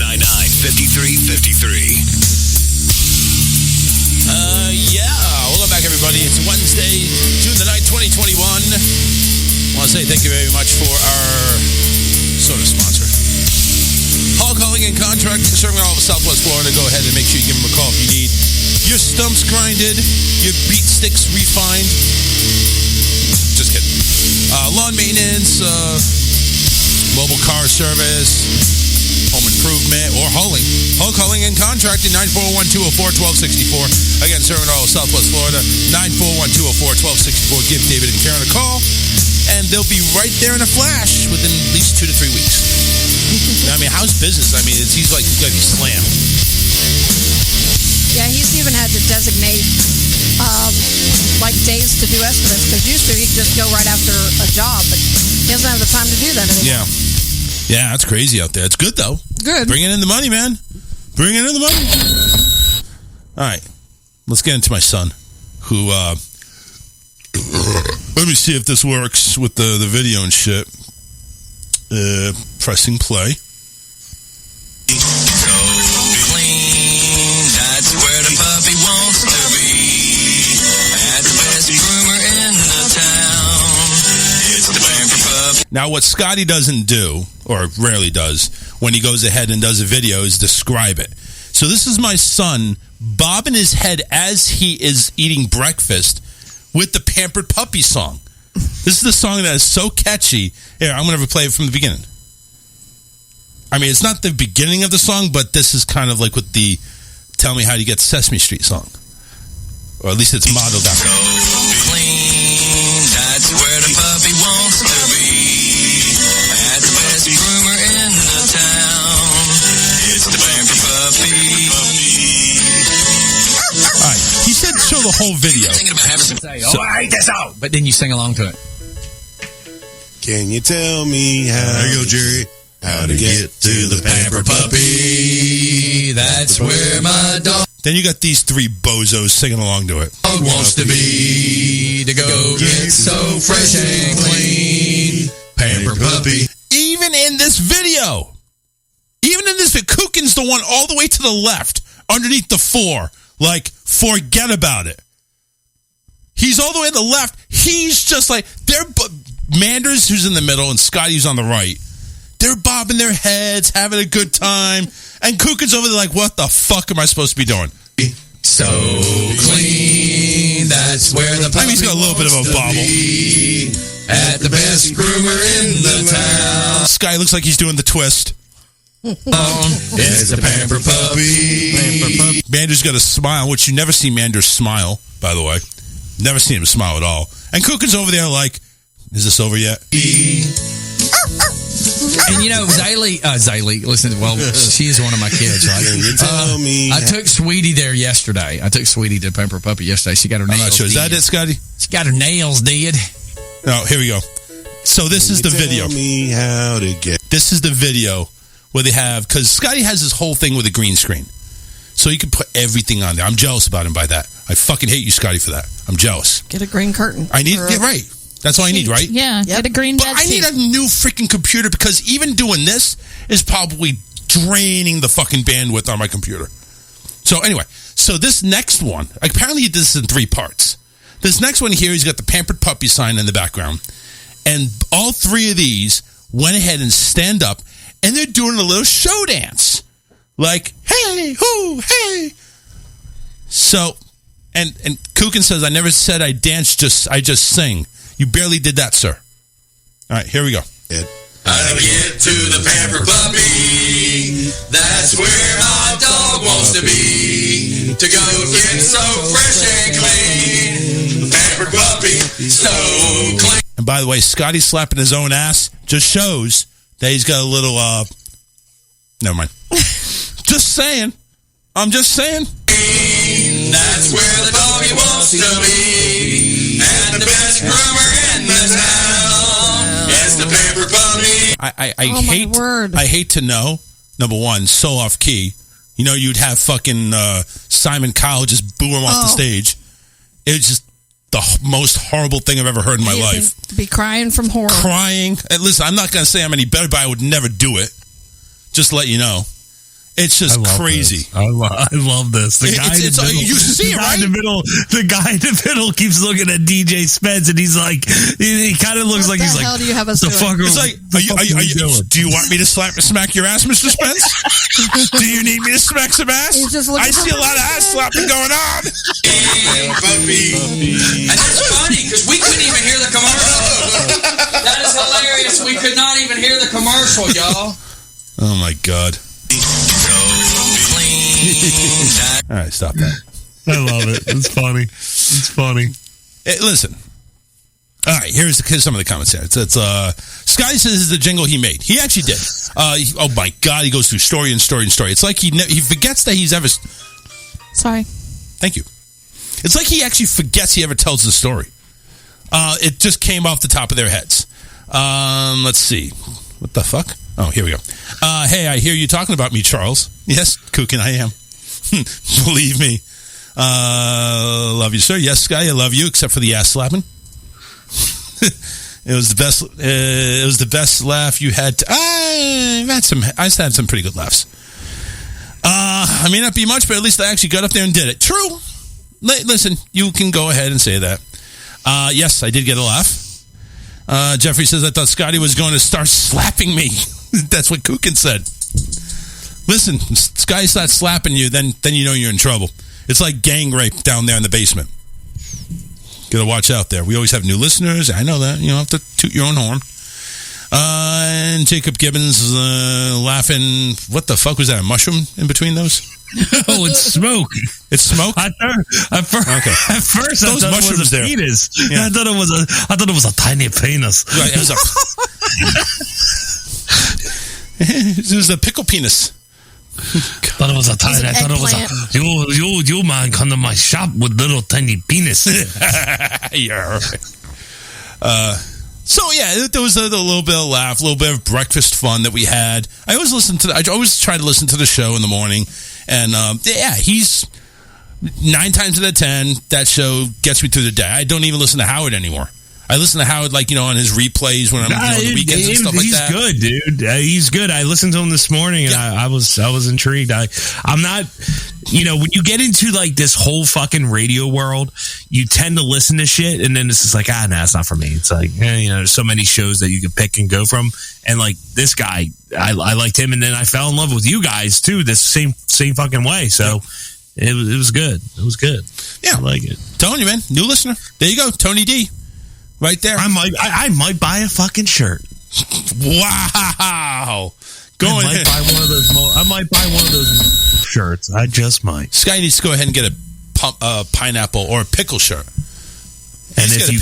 699-5353. Welcome back, everybody. It's Wednesday, June the 9th, 2021. I want to say thank you very much for our soda sponsor. Hall Calling and Contract, serving all of Southwest Florida. Go ahead and make sure you give them a call if you need your stumps grinded, your beat sticks refined. Just kidding. Lawn maintenance, mobile car service, home improvement, or hauling. Hall Calling and Contracting, 941-204-1264. Again, serving all of Southwest Florida, 941-204-1264. Give David and Karen a call, and they'll be right there in a flash within at least 2 to 3 weeks. I mean, how's business? I mean, it seems like it's going to be slammed. Yeah, he's even had to designate like days to do estimates, because used to he'd just go right after a job, but he doesn't have the time to do that anymore. Yeah, that's crazy out there. It's good, though. Good. Bringing in the money, man. Bringing in the money. All right. Let's get into my son, who, let me see if this works with the video and shit. Pressing play. So clean, that's where the puppy wants to be. At the best groomer in the town. It's the Pamper Pup. Now, what Scotty doesn't do, or rarely does, when he goes ahead and does a video, is describe it. So this is my son bobbing his head as he is eating breakfast with the Pampered Puppy song. This is the song that is so catchy. Here, I'm going to replay it from the beginning. I mean, it's not the beginning of the song, but this is kind of like with the Tell Me How You Get Sesame Street song. Or at least it's modeled after. So clean, that's where the puppy wants to be. At the best groomer in the town. It's the Pamper Puppy. All right. He said show the whole video. Thinking about having some... I hate this out. But then you sing along to it. Can you tell me how? There you go, Jerry. How to get to the Pamper Puppy? That's where my dog Then you got these three bozos singing along to it. wants to be. To go get so fresh and clean. Pamper Puppy. Even in this video, Kukin's the one all the way to the left, underneath the 4. Like, forget about it. He's all the way to the left. He's just like, Manders, who's in the middle, and Scotty, who's on the right. They're bobbing their heads, having a good time. And Kukin's over there like, what the fuck am I supposed to be doing? So clean, that's where the puppy He's got a little bit of a bobble. At the best groomer in the town. Scotty looks like he's doing the twist. It's the Pamper Puppy. Manders got a smile, which you never see Manders smile, by the way. Never seen him smile at all. And Kukin's over there like, is this over yet? And you know, Zaylee, listen, well, she is one of my kids, right? You tell me. I took Sweetie there yesterday. I took Sweetie to Pamper Puppy yesterday. She got her I'm nails not sure. Is that did. it, Scotty? She got her nails did. No, here we go. So this is the video. Tell me how to get. This is the video where they have, because Scotty has this whole thing with a green screen. So he can put everything on there. I'm jealous about him by that. I fucking hate you, Scotty, for that. I'm jealous. Get a green curtain. I need to get right. That's all I need, right? Yeah, get a green But bed I need a new freaking computer, because even doing this is probably draining the fucking bandwidth on my computer. So anyway, so this next one, apparently he did this in 3 parts. This next one here, he's got the Pampered Puppy sign in the background. And all 3 of these went ahead and stand up, and they're doing a little show dance. Like, hey, hoo, hey. So, and Kukin says, I never said I dance, I just sing. You barely did that, sir. All right, here we go. How to get to the Pamper Puppy? That's where my dog wants to be. To go get so fresh and clean. Pamper Puppy, so clean. And by the way, Scotty slapping his own ass just shows that he's got a little, never mind. Just saying. I'm just saying. That's where the doggy wants to be. And the best groomer in the town is the Pamper Puppy. I hate to know, number one, so off key. You know, you'd have fucking Simon Cowell just boo him off the stage. It was just the most horrible thing I've ever heard in my life. Be crying from horror. Crying. And listen, I'm not going to say I'm any better, but I would never do it. Just to let you know. It's just crazy. I love this. The guy in the middle, you see it, right? The guy in the middle keeps looking at DJ Spence, and he's like, he kind of looks like he's like, what the hell do you have us the doing? fuck It's like, do you want me to smack your ass, Mr. Spence? Do you need me to smack some ass? I see a lot of ass slapping going on. Puppy. And that's funny because we couldn't even hear the commercial. That is hilarious. We could not even hear the commercial, y'all. Oh my God. All right, stop that. I love it. It's funny. It's funny. Hey, listen. All right, here's some of the comments here. It's Sky says this is the jingle he made. He actually did. Oh my God, he goes through story and story and story. It's like he forgets that he's ever. Sorry. Thank you. It's like he actually forgets he ever tells the story. It just came off the top of their heads. Let's see. What the fuck? Oh, here we go. Hey, I hear you talking about me, Charles. Yes, Kukin, I am. Believe me. Love you, sir. Yes, Sky, I love you, except for the ass slapping. It was the best. It was the best laugh you had. I had some pretty good laughs. I may not be much, but at least I actually got up there and did it. True. Listen, you can go ahead and say that. Yes, I did get a laugh. Jeffrey says, I thought Scotty was going to start slapping me. That's what Kukin said. Listen, Scotty starts slapping you, then you know you're in trouble. It's like gang rape down there in the basement. Gotta watch out there. We always have new listeners. I know that. You don't have to toot your own horn. And Jacob Gibbons laughing. What the fuck was that? A mushroom in between those? Oh, it's smoke. It's smoke? At first, those I thought it was a penis. Yeah. I thought it was a tiny penis. Right, it was a pickle penis. Thought it was a tiny. I thought it was a you man come to my shop with little tiny penis. Yeah. So yeah, there was a little bit of laugh, a little bit of breakfast fun that we had. I always try to listen to the show in the morning, and yeah, he's 9 times out of 10 that show gets me through the day. I don't even listen to Howard anymore. I listen to Howard on his replays when I'm on the weekends and stuff like that. He's good, dude. He's good. I listened to him this morning, and I was intrigued. I'm not, when you get into this whole fucking radio world, you tend to listen to shit, and then it's just like, nah, it's not for me. It's like, there's so many shows that you can pick and go from, and this guy, I liked him, and then I fell in love with you guys too. This same fucking way. So. It was good. It was good. Yeah, I like it. Telling you, man. New listener. There you go, Tony D. Right there. I might buy a fucking shirt. Wow. I might buy one of those shirts. I just might. Sky needs to go ahead and get a pineapple or a pickle shirt. And if you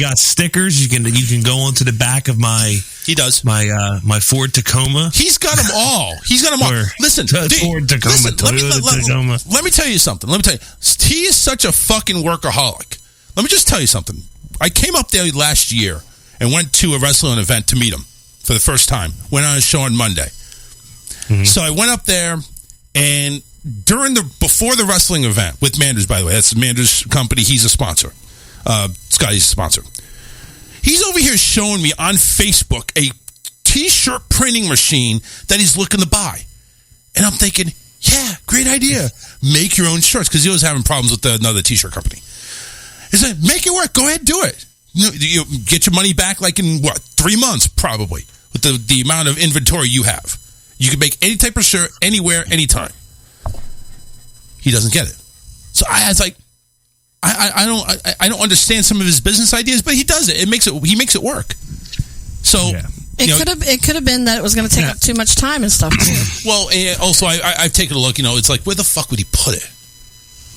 got stickers, you can go onto the back of my. He does my Ford Tacoma. He's got them all. Listen, Ford Tacoma, Tacoma. Let me tell you something. He is such a fucking workaholic. Let me just tell you something. I came up there last year and went to a wrestling event to meet him for the first time. Went on a show on Monday. Mm-hmm. So I went up there, and before the wrestling event with Manders, by the way, that's Manders' company. He's a sponsor. Scotty's a sponsor. He's over here showing me on Facebook a t-shirt printing machine that he's looking to buy. And I'm thinking, yeah, great idea. Make your own shirts, because he was having problems with another t-shirt company. He said, make it work. Go ahead, do it. You get your money back in 3 months, probably, with the amount of inventory you have. You can make any type of shirt, anywhere, anytime. He doesn't get it. So I was like, I don't understand some of his business ideas, but he does it. He makes it work. So yeah. It could have been that it was going to take up too much time and stuff too. Well, also I've taken a look. It's like, where the fuck would he put it?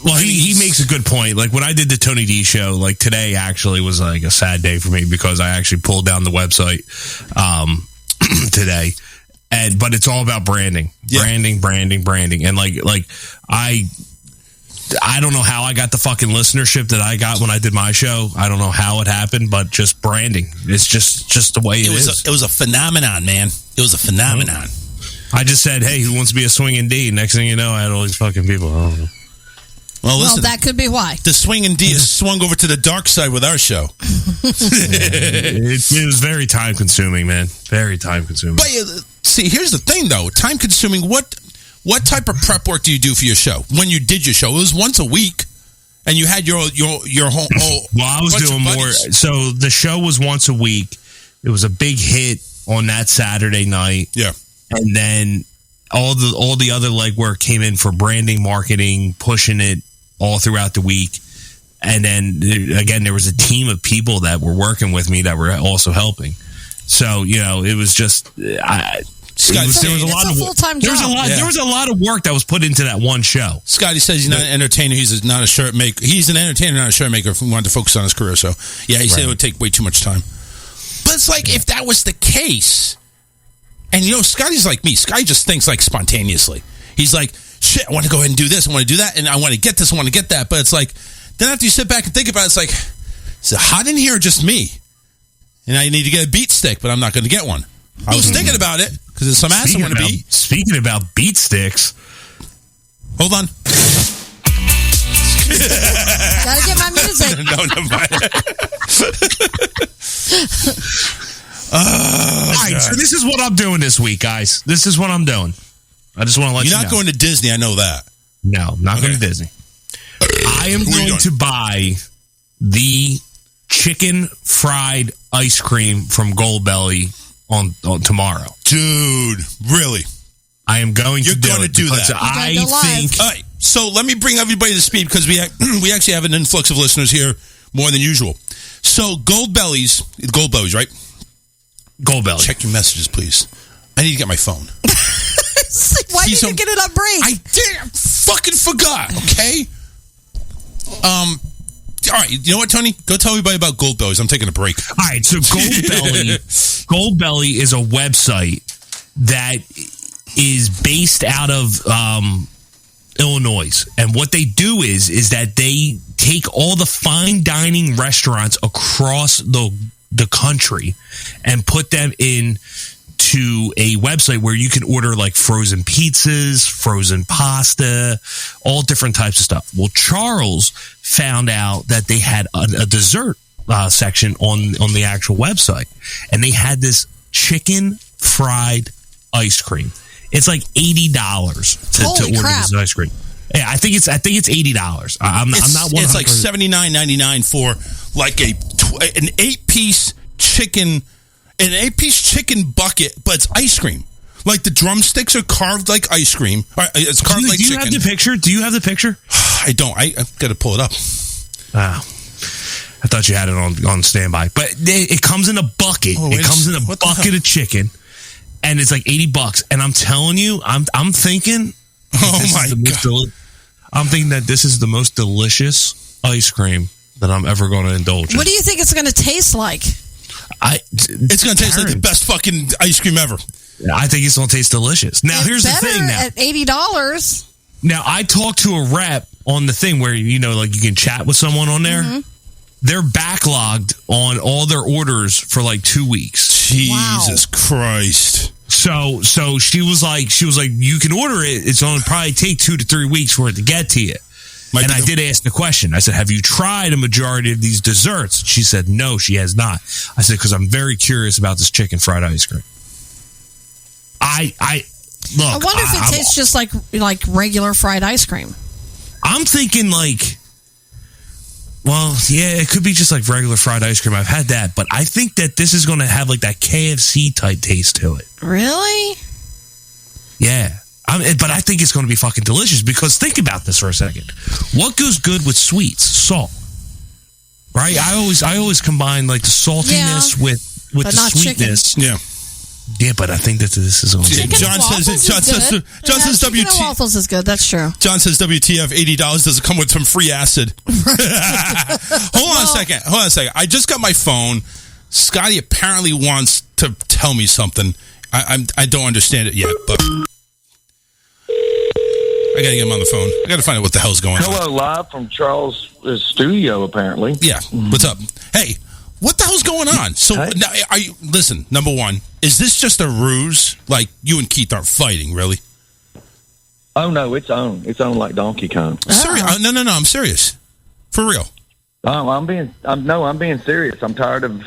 Well, he makes a good point. When I did the Tony D show, today actually was a sad day for me, because I actually pulled down the website today, but it's all about branding, branding, and I don't know how I got the fucking listenership that I got when I did my show. I don't know how it happened, but just branding. It's just the way it is. It was a phenomenon, man. It was a phenomenon. I just said, hey, who wants to be a swinging D? Next thing you know, I had all these fucking people. I don't know. Well, listen, that could be why. The swinging D has swung over to the dark side with our show. It was very time consuming, man. Very time consuming. But see, here's the thing, though. Time consuming. What what type of prep work do you do for your show? When you did your show, it was once a week, and you had your whole. Well, I was doing more. So the show was once a week. It was a big hit on that Saturday night. Yeah, and then all the other legwork came in for branding, marketing, pushing it all throughout the week. And then again, there was a team of people that were working with me that were also helping. So it was just there was a lot of full-time job. There was a lot of work that was put into that one show. Scotty says he's not an entertainer. He's not a shirt maker. He's an entertainer, not a shirt maker. If he wanted to focus on his career, so yeah, he said it would take way too much time. But it's like if that was the case, and Scotty's like me. Scotty just thinks like spontaneously. He's like, shit, I want to go ahead and do this. I want to do that, and I want to get this. I want to get that. But it's like then after you sit back and think about it, it's like, is it hot in here or just me? And I need to get a beat stick, but I'm not going to get one. I was thinking about it because there's some ass I want to beat. Speaking about beat sticks, hold on. Gotta get my music. No, never mind. All right, so this is what I'm doing this week, guys. This is what I'm doing. I just want to let you know. You're not going to Disney, I know that. No, I'm not going to Disney. I am going to buy the chicken fried ice cream from Goldbelly on tomorrow. Dude, really? I am going to do that. I think. All right, so let me bring everybody to speed because we actually have an influx of listeners here more than usual. So Goldbelly's, right? Goldbelly. Check your messages, please. I need to get my phone. Why did you get it on break? I fucking forgot, okay? All right, you know what, Tony? Go tell everybody about Goldbelly's. I'm taking a break. All right, so Goldbelly is a website that is based out of Illinois. And what they do is that they take all the fine dining restaurants across the country and put them in to a website where you can order like frozen pizzas, frozen pasta, all different types of stuff. Well, Charles found out that they had a dessert section on the actual website, and they had this chicken fried ice cream. It's like $80 to order this ice cream. Yeah, I think it's $80. I'm not 100%. It's like $79.99 for like an 8-piece chicken. An 8-piece chicken bucket, but it's ice cream. Like the drumsticks are carved like ice cream. It's carved like chicken. Do you have the picture? Do you have the picture? I don't. I've got to pull it up. Wow. I thought you had it on standby. But it comes in a bucket. It comes in a bucket of chicken, and it's like $80. And I'm telling you, I'm thinking. Oh my God! I'm thinking that this is the most delicious ice cream that I'm ever going to indulge in. What do you think it's going to taste like? It's going to taste like the best fucking ice cream ever. I think it's going to taste delicious. Now, here's the thing. Now, at $80. Now, I talked to a rep on the thing where like you can chat with someone on there. Mm-hmm. They're backlogged on all their orders for like 2 weeks. Jesus Christ! So she was like, you can order it. It's going to probably take 2 to 3 weeks for it to get to you. And I did ask the question. I said, have you tried a majority of these desserts? She said, no, she has not. I said, because I'm very curious about this chicken fried ice cream. I wonder if it tastes just like regular fried ice cream. I'm thinking it could be just like regular fried ice cream. I've had that, but I think that this is going to have like that KFC type taste to it. Really? Yeah. But I think it's going to be fucking delicious because think about this for a second. What goes good with sweets? Salt. Right? I always combine like the saltiness with the sweetness. Chicken. Yeah. Yeah, but I think that this is going to be John says chicken waffles is good. That's true. John says WTF $80 does it come with some free acid. Hold on a second. I just got my phone. Scotty apparently wants to tell me something. I don't understand it yet, but I gotta get him on the phone. I gotta find out what the hell's going on. Hello, live from Charles' studio, apparently. Yeah. What's up? Hey, what the hell's going on? So, now, listen, number one, is this just a ruse? Like, you and Keith aren't fighting, really? Oh, no, it's on. It's on like Donkey Kong. Serious? No, I'm serious. For real. I'm being serious. I'm tired of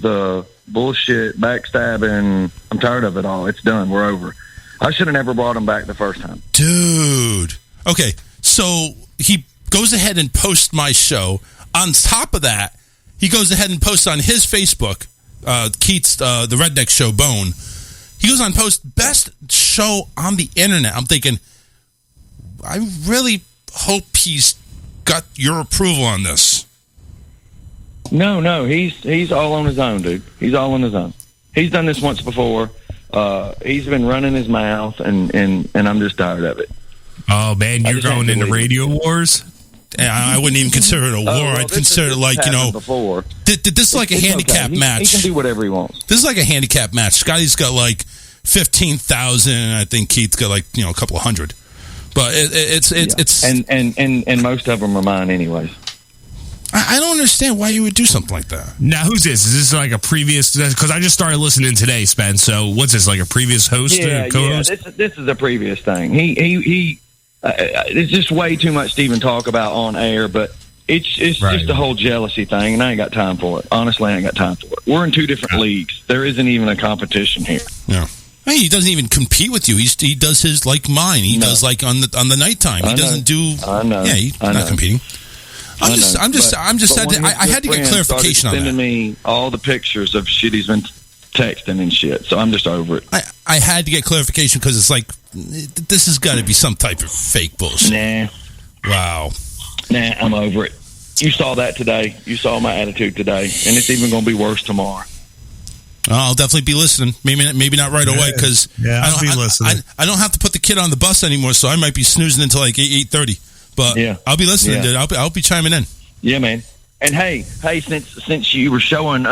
the bullshit, backstabbing. I'm tired of it all. It's done. We're over. I should have never brought him back the first time. Dude. Okay, so he goes ahead and posts my show. On top of that, he goes ahead and posts on his Facebook, Keith's the Redneck Show Bone. He goes on post best show on the internet. I'm thinking, I really hope he's got your approval on this. No, he's all on his own, dude. He's all on his own. He's done this once before. He's been running his mouth, and I'm just tired of it. Oh man, you're going into radio wars. I wouldn't even consider it a war. I'd consider it like, before. This is like a handicap match. He can do whatever he wants. This is like a handicap match. Scotty's got like 15,000, and I think Keith's got like a couple of hundred. But it's and most of them are mine anyways. I don't understand why you would do something like that. Now, who's this? Is this like a previous? Because I just started listening today, Spen. So what's this, like a previous host? Co-host? Yeah. This is a previous thing. He it's just way too much to even talk about on air. But it's just a whole jealousy thing, and I ain't got time for it. Honestly, I ain't got time for it. We're in two different leagues. There isn't even a competition here. Yeah. Hey, he doesn't even compete with you. He does his like mine. He does like on the nighttime. He doesn't do. I know. Yeah, he's not competing. I'm just sad. I had to get clarification on that. Sending me all the pictures of shit he's been texting and shit. So I'm just over it. I had to get clarification because it's like this has got to be some type of fake bullshit. Nah. Wow. Nah, I'm over it. You saw that today. You saw my attitude today, and it's even going to be worse tomorrow. I'll definitely be listening. Maybe not right away because I'll be listening. I don't have to put the kid on the bus anymore, so I might be snoozing until like 8:30. But I'll be listening, dude. I'll be chiming in. Yeah, man. And hey, since you were showing,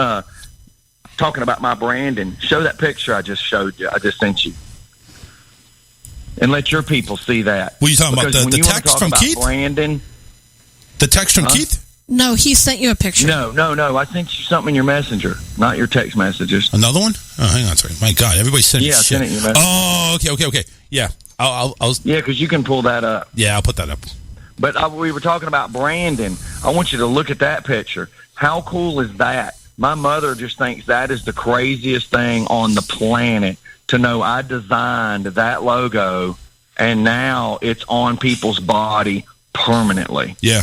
talking about my branding, show that picture I just showed you. I just sent you, and let your people see that. What are you talking about? The text from Keith? Brandon. The text from Keith? No, he sent you a picture. No. I sent you something in your messenger, not your text messages. Another one? Oh, hang on a second. My God, everybody's sending shit. I sent it in your messenger. Oh, okay. Yeah, I'll. Yeah, because you can pull that up. Yeah, I'll put that up. But we were talking about Brandon. I want you to look at that picture. How cool is that? My mother just thinks that is the craziest thing on the planet to know I designed that logo, and now it's on people's body permanently. Yeah.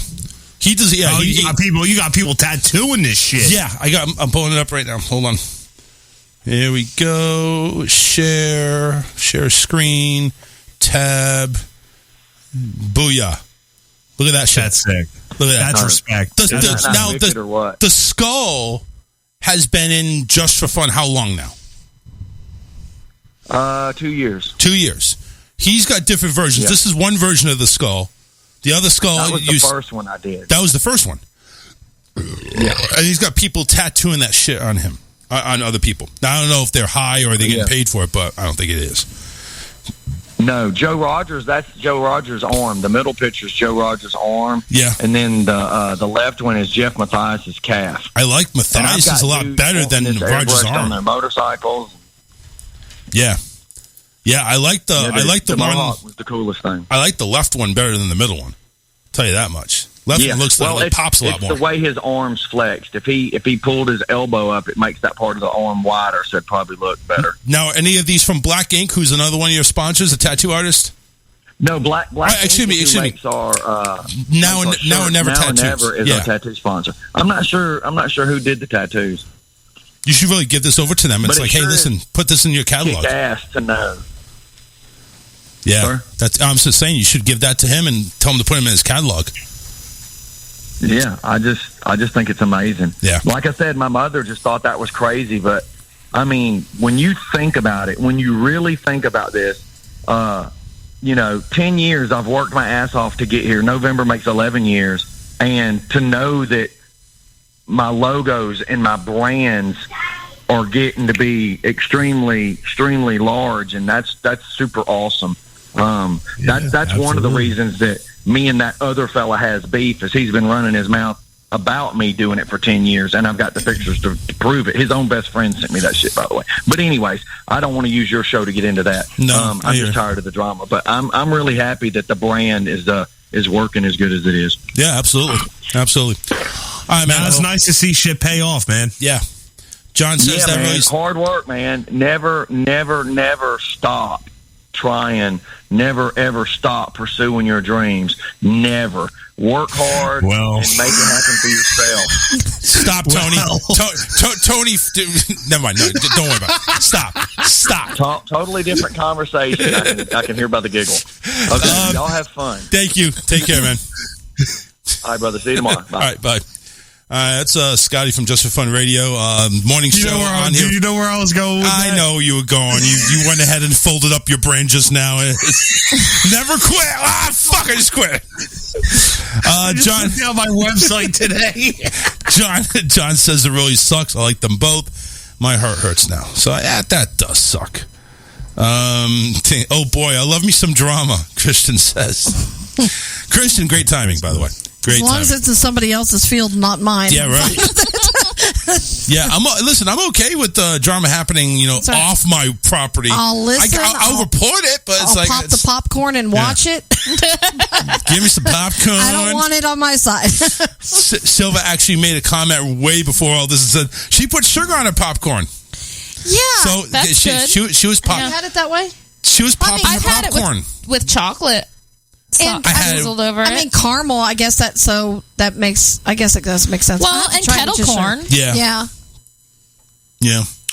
He does. Yeah, you got people tattooing this shit. Yeah, I'm pulling it up right now. Hold on. Here we go. Share screen, tab, booyah. Look at that shit. That's sick. Look at that. That's respect. The skull has been in Just for Fun how long now? 2 years. 2 years. He's got different versions. Yeah. This is one version of the skull. The other skull... That was the first one I did. That was the first one. Yeah. And he's got people tattooing that shit on him, on other people. Now, I don't know if they're high or they're getting paid for it, but I don't think it is. No, Joe Rogers, that's Joe Rogers' arm. The middle picture is Joe Rogers' arm. Yeah. And then the left one is Jeff Mathias' calf. I like Mathias a lot better than Rogers' arm. On their motorcycles. Yeah. Yeah, I like the Mohawk one was the coolest thing. I like the left one better than the middle one. I'll tell you that much. Left one looks like it pops a lot more. It's the way his arm's flexed. If he pulled his elbow up, it makes that part of the arm wider, so it'd probably look better. Now, any of these from Black Ink, who's another one of your sponsors, a tattoo artist? No, Black excuse me. Our, Now and Never Tattoos. Never is our tattoo sponsor. I'm not sure who did the tattoos. You should really give this over to them. It's like, hey, listen, put this in your catalog. Kick-ass to know. Yeah, I'm just saying you should give that to him and tell him to put him in his catalog. Yeah, I just think it's amazing. Yeah. Like I said, my mother just thought that was crazy, but I mean, when you think about it, when you really think about this, 10 years I've worked my ass off to get here. November makes 11 years, and to know that my logos and my brands are getting to be extremely, extremely large, and that's super awesome. That's absolutely one of the reasons that me and that other fella has beef, is he's been running his mouth about me doing it for 10 years, and I've got the pictures to prove it. His own best friend sent me that shit, by the way. But anyways, I don't want to use your show to get into that. No, I'm just tired of the drama. But I'm really happy that the brand is working as good as it is. Yeah, absolutely. All right, man. It's nice to see shit pay off, man. Yeah. John says that man, really hard work, man. Never stop. trying. Never, ever stop pursuing your dreams. Never. Work hard and make it happen for yourself. Stop, Tony. Tony, never mind. No, don't worry about it. Stop. Totally different conversation. I can hear by the giggle. Okay, y'all have fun. Thank you. Take care, man. All right, brother. See you tomorrow. Bye. All right, bye. That's Scotty from Just for Fun Radio. Morning show on here. You know where I was going with that? I know you were going. You went ahead and folded up your brain just now. Never quit. Fuck, I just quit. John, took down my website today. John says it really sucks. I like them both. My heart hurts now. So that does suck. Oh boy, I love me some drama, Christian says. Christian, great timing, by the way. Great as long as it's in somebody else's field, not mine. Yeah, right. Yeah, I'm okay with the drama happening, off my property. I'll listen. I'll report it, but I'll pop the popcorn and watch it. Give me some popcorn. I don't want it on my side. Silva actually made a comment way before all this and said she put sugar on her popcorn. Yeah, so that's good. She was popping. You had it that way? She was popping her popcorn. Had it with chocolate. And I mean caramel. I guess it does make sense. Well, and kettle corn. Yeah.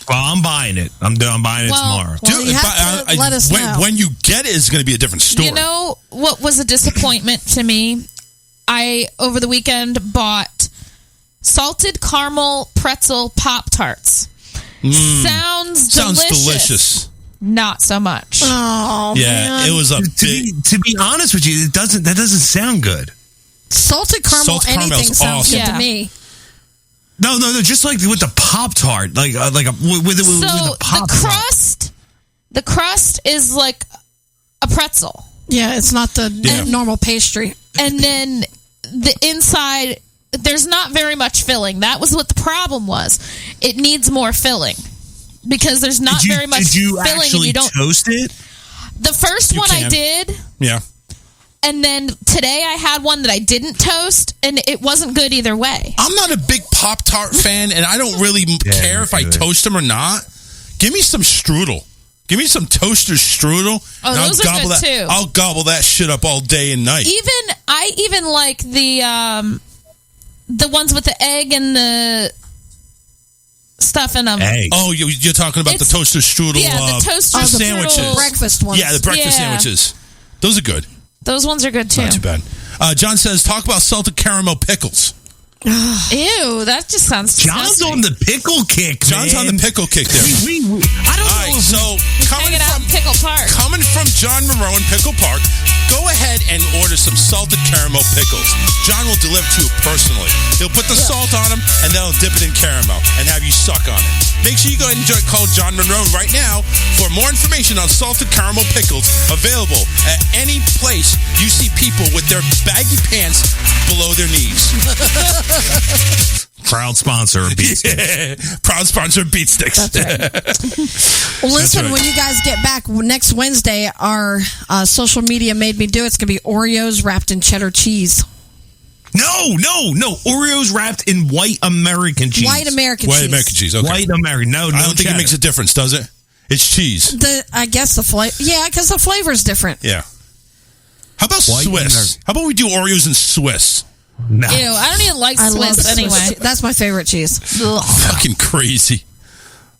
Well, I'm buying it. I'm buying it tomorrow. Well, you have to let us know. When you get it, it's going to be a different story. You know what was a disappointment to me? I over the weekend bought salted caramel pretzel Pop-Tarts. Sounds delicious. Not so much. Oh, yeah, man. It was a to be honest with you, that doesn't sound good. Salted caramel, anything sounds good to me. No, just like with the Pop-Tart, with the Pop-Tart. The crust is like a pretzel. Yeah, it's not the normal pastry. And then the inside, there's not very much filling. That was what the problem was. It needs more filling. Because there's not very much filling. Did you filling actually and you don't toast it? The first one I did. Yeah. And then today I had one that I didn't toast, and it wasn't good either way. I'm not a big Pop-Tart fan, and I don't really care if I toast them or not. Give me some strudel. Give me some toaster strudel. Oh, those are good too. I'll gobble that shit up all day and night. I even like the ones with the egg and the stuff in them. Egg. Oh, you're talking about the toaster strudel. Yeah, the toaster sandwiches. strudel. Breakfast ones. Yeah, the breakfast sandwiches. Those are good. Those ones are good too. Not too bad. John says, talk about salted caramel pickles. Ew, that just sounds John's disgusting. on the pickle kick, John's on the pickle kick there. I don't know. So coming from Pickle Park. Coming from John Monroe in Pickle Park, go ahead and order some salted caramel pickles. John will deliver to you personally. He'll put the salt on them, and then he'll dip it in caramel and have you suck on it. Make sure you go ahead and call John Monroe right now for more information on salted caramel pickles, available at any place you see people with their baggy pants below their knees. Proud sponsor of Beat Sticks. Proud sponsor of Beat Sticks. That's right. Well, listen, when you guys get back next Wednesday, our social media made me do it. It's going to be Oreos wrapped in cheddar cheese. No. Oreos wrapped in white American cheese. White American cheese. Okay. White American. No, I don't think it makes a difference, does it? It's cheese. I guess the flavor. Yeah, because the flavor's different. Yeah. How about White Swiss? How about we do Oreos in Swiss? No. Ew, I don't even like I love Swiss anyway. Swiss. That's my favorite cheese. Ugh. Fucking crazy.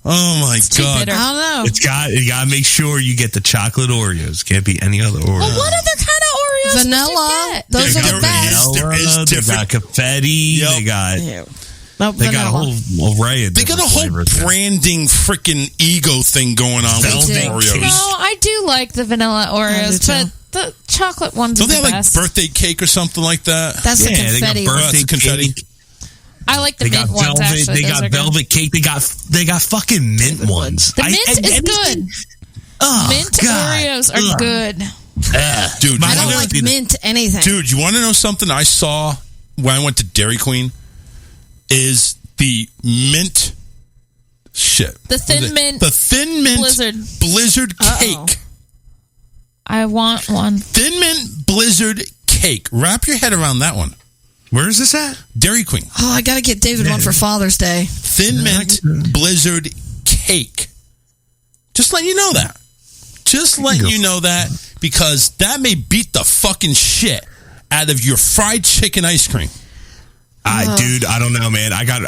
Oh my God. Bitter. I don't know. You got to make sure you get the chocolate Oreos. Can't be any other Oreo. Well, what other kind of Oreos? Vanilla. Those are the best. Vanilla, they got confetti. Yep. They got. No, They got a whole array of They got a whole branding freaking ego thing going on with Oreos. No, I do like the vanilla Oreos, but the chocolate ones are Don't they the have best. like birthday cake or something like that? That's the confetti. They got birthday confetti. cake. I like the They mint got ones, velvet. actually. They Those got are good. velvet cake. They got fucking mint ones. The mint is good. Mint Oreos are good. Dude, I don't like mint anything. Dude, you want to know something I saw when I went to Dairy Queen? Is the mint shit. The thin mint. The thin mint blizzard cake. I want one. Thin mint blizzard cake. Wrap your head around that one. Where is this at? Dairy Queen. Oh, I got to get David one for Father's Day. Thin mint blizzard cake. Just letting you know that. Just letting you know that, because that may beat the fucking shit out of your fried chicken ice cream. Dude, I don't know, man. I got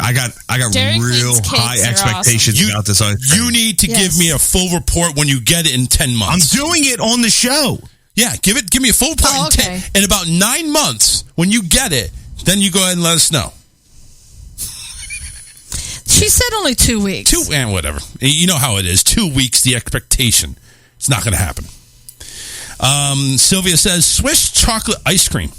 Dairy real Queen's high cakes are expectations awesome. about this ice cream. You need to give me a full report when you get it in 10 months. I'm doing it on the show. Yeah, give me a full report in about 9 months. When you get it, then you go ahead and let us know. She said only 2 weeks. Whatever. You know how it is. 2 weeks, the expectation. It's not going to happen. Sylvia says, Swiss chocolate ice cream.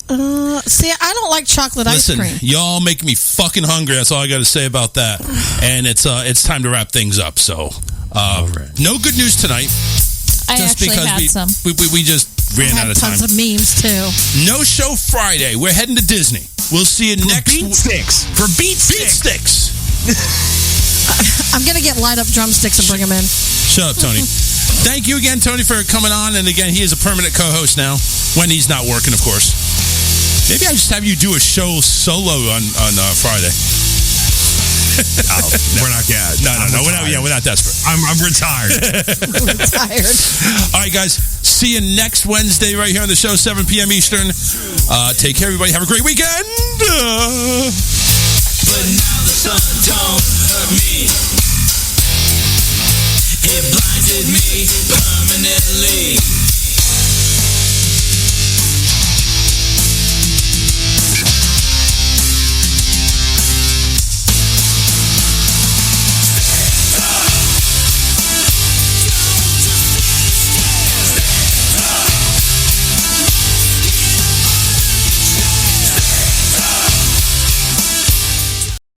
See, I don't like chocolate ice cream. Listen, y'all make me fucking hungry. That's all I got to say about that. And it's time to wrap things up. So, no good news tonight. I just actually because had some. We just ran out of time. Tons of memes too. No show Friday. We're heading to Disney. We'll see you next Beat Sticks. For Beat Sticks. I'm gonna get light up drumsticks and bring them in. Shut up, Tony. Thank you again, Tony, for coming on. And again, he is a permanent co-host now when he's not working, of course. Maybe I just have you do a show solo on Friday. We're not yet. No. We're not desperate. I'm retired. Retired. All right, guys. See you next Wednesday right here on the show, 7 p.m. Eastern. Take care, everybody. Have a great weekend. But now the sun don't hurt me. It blinded me permanently.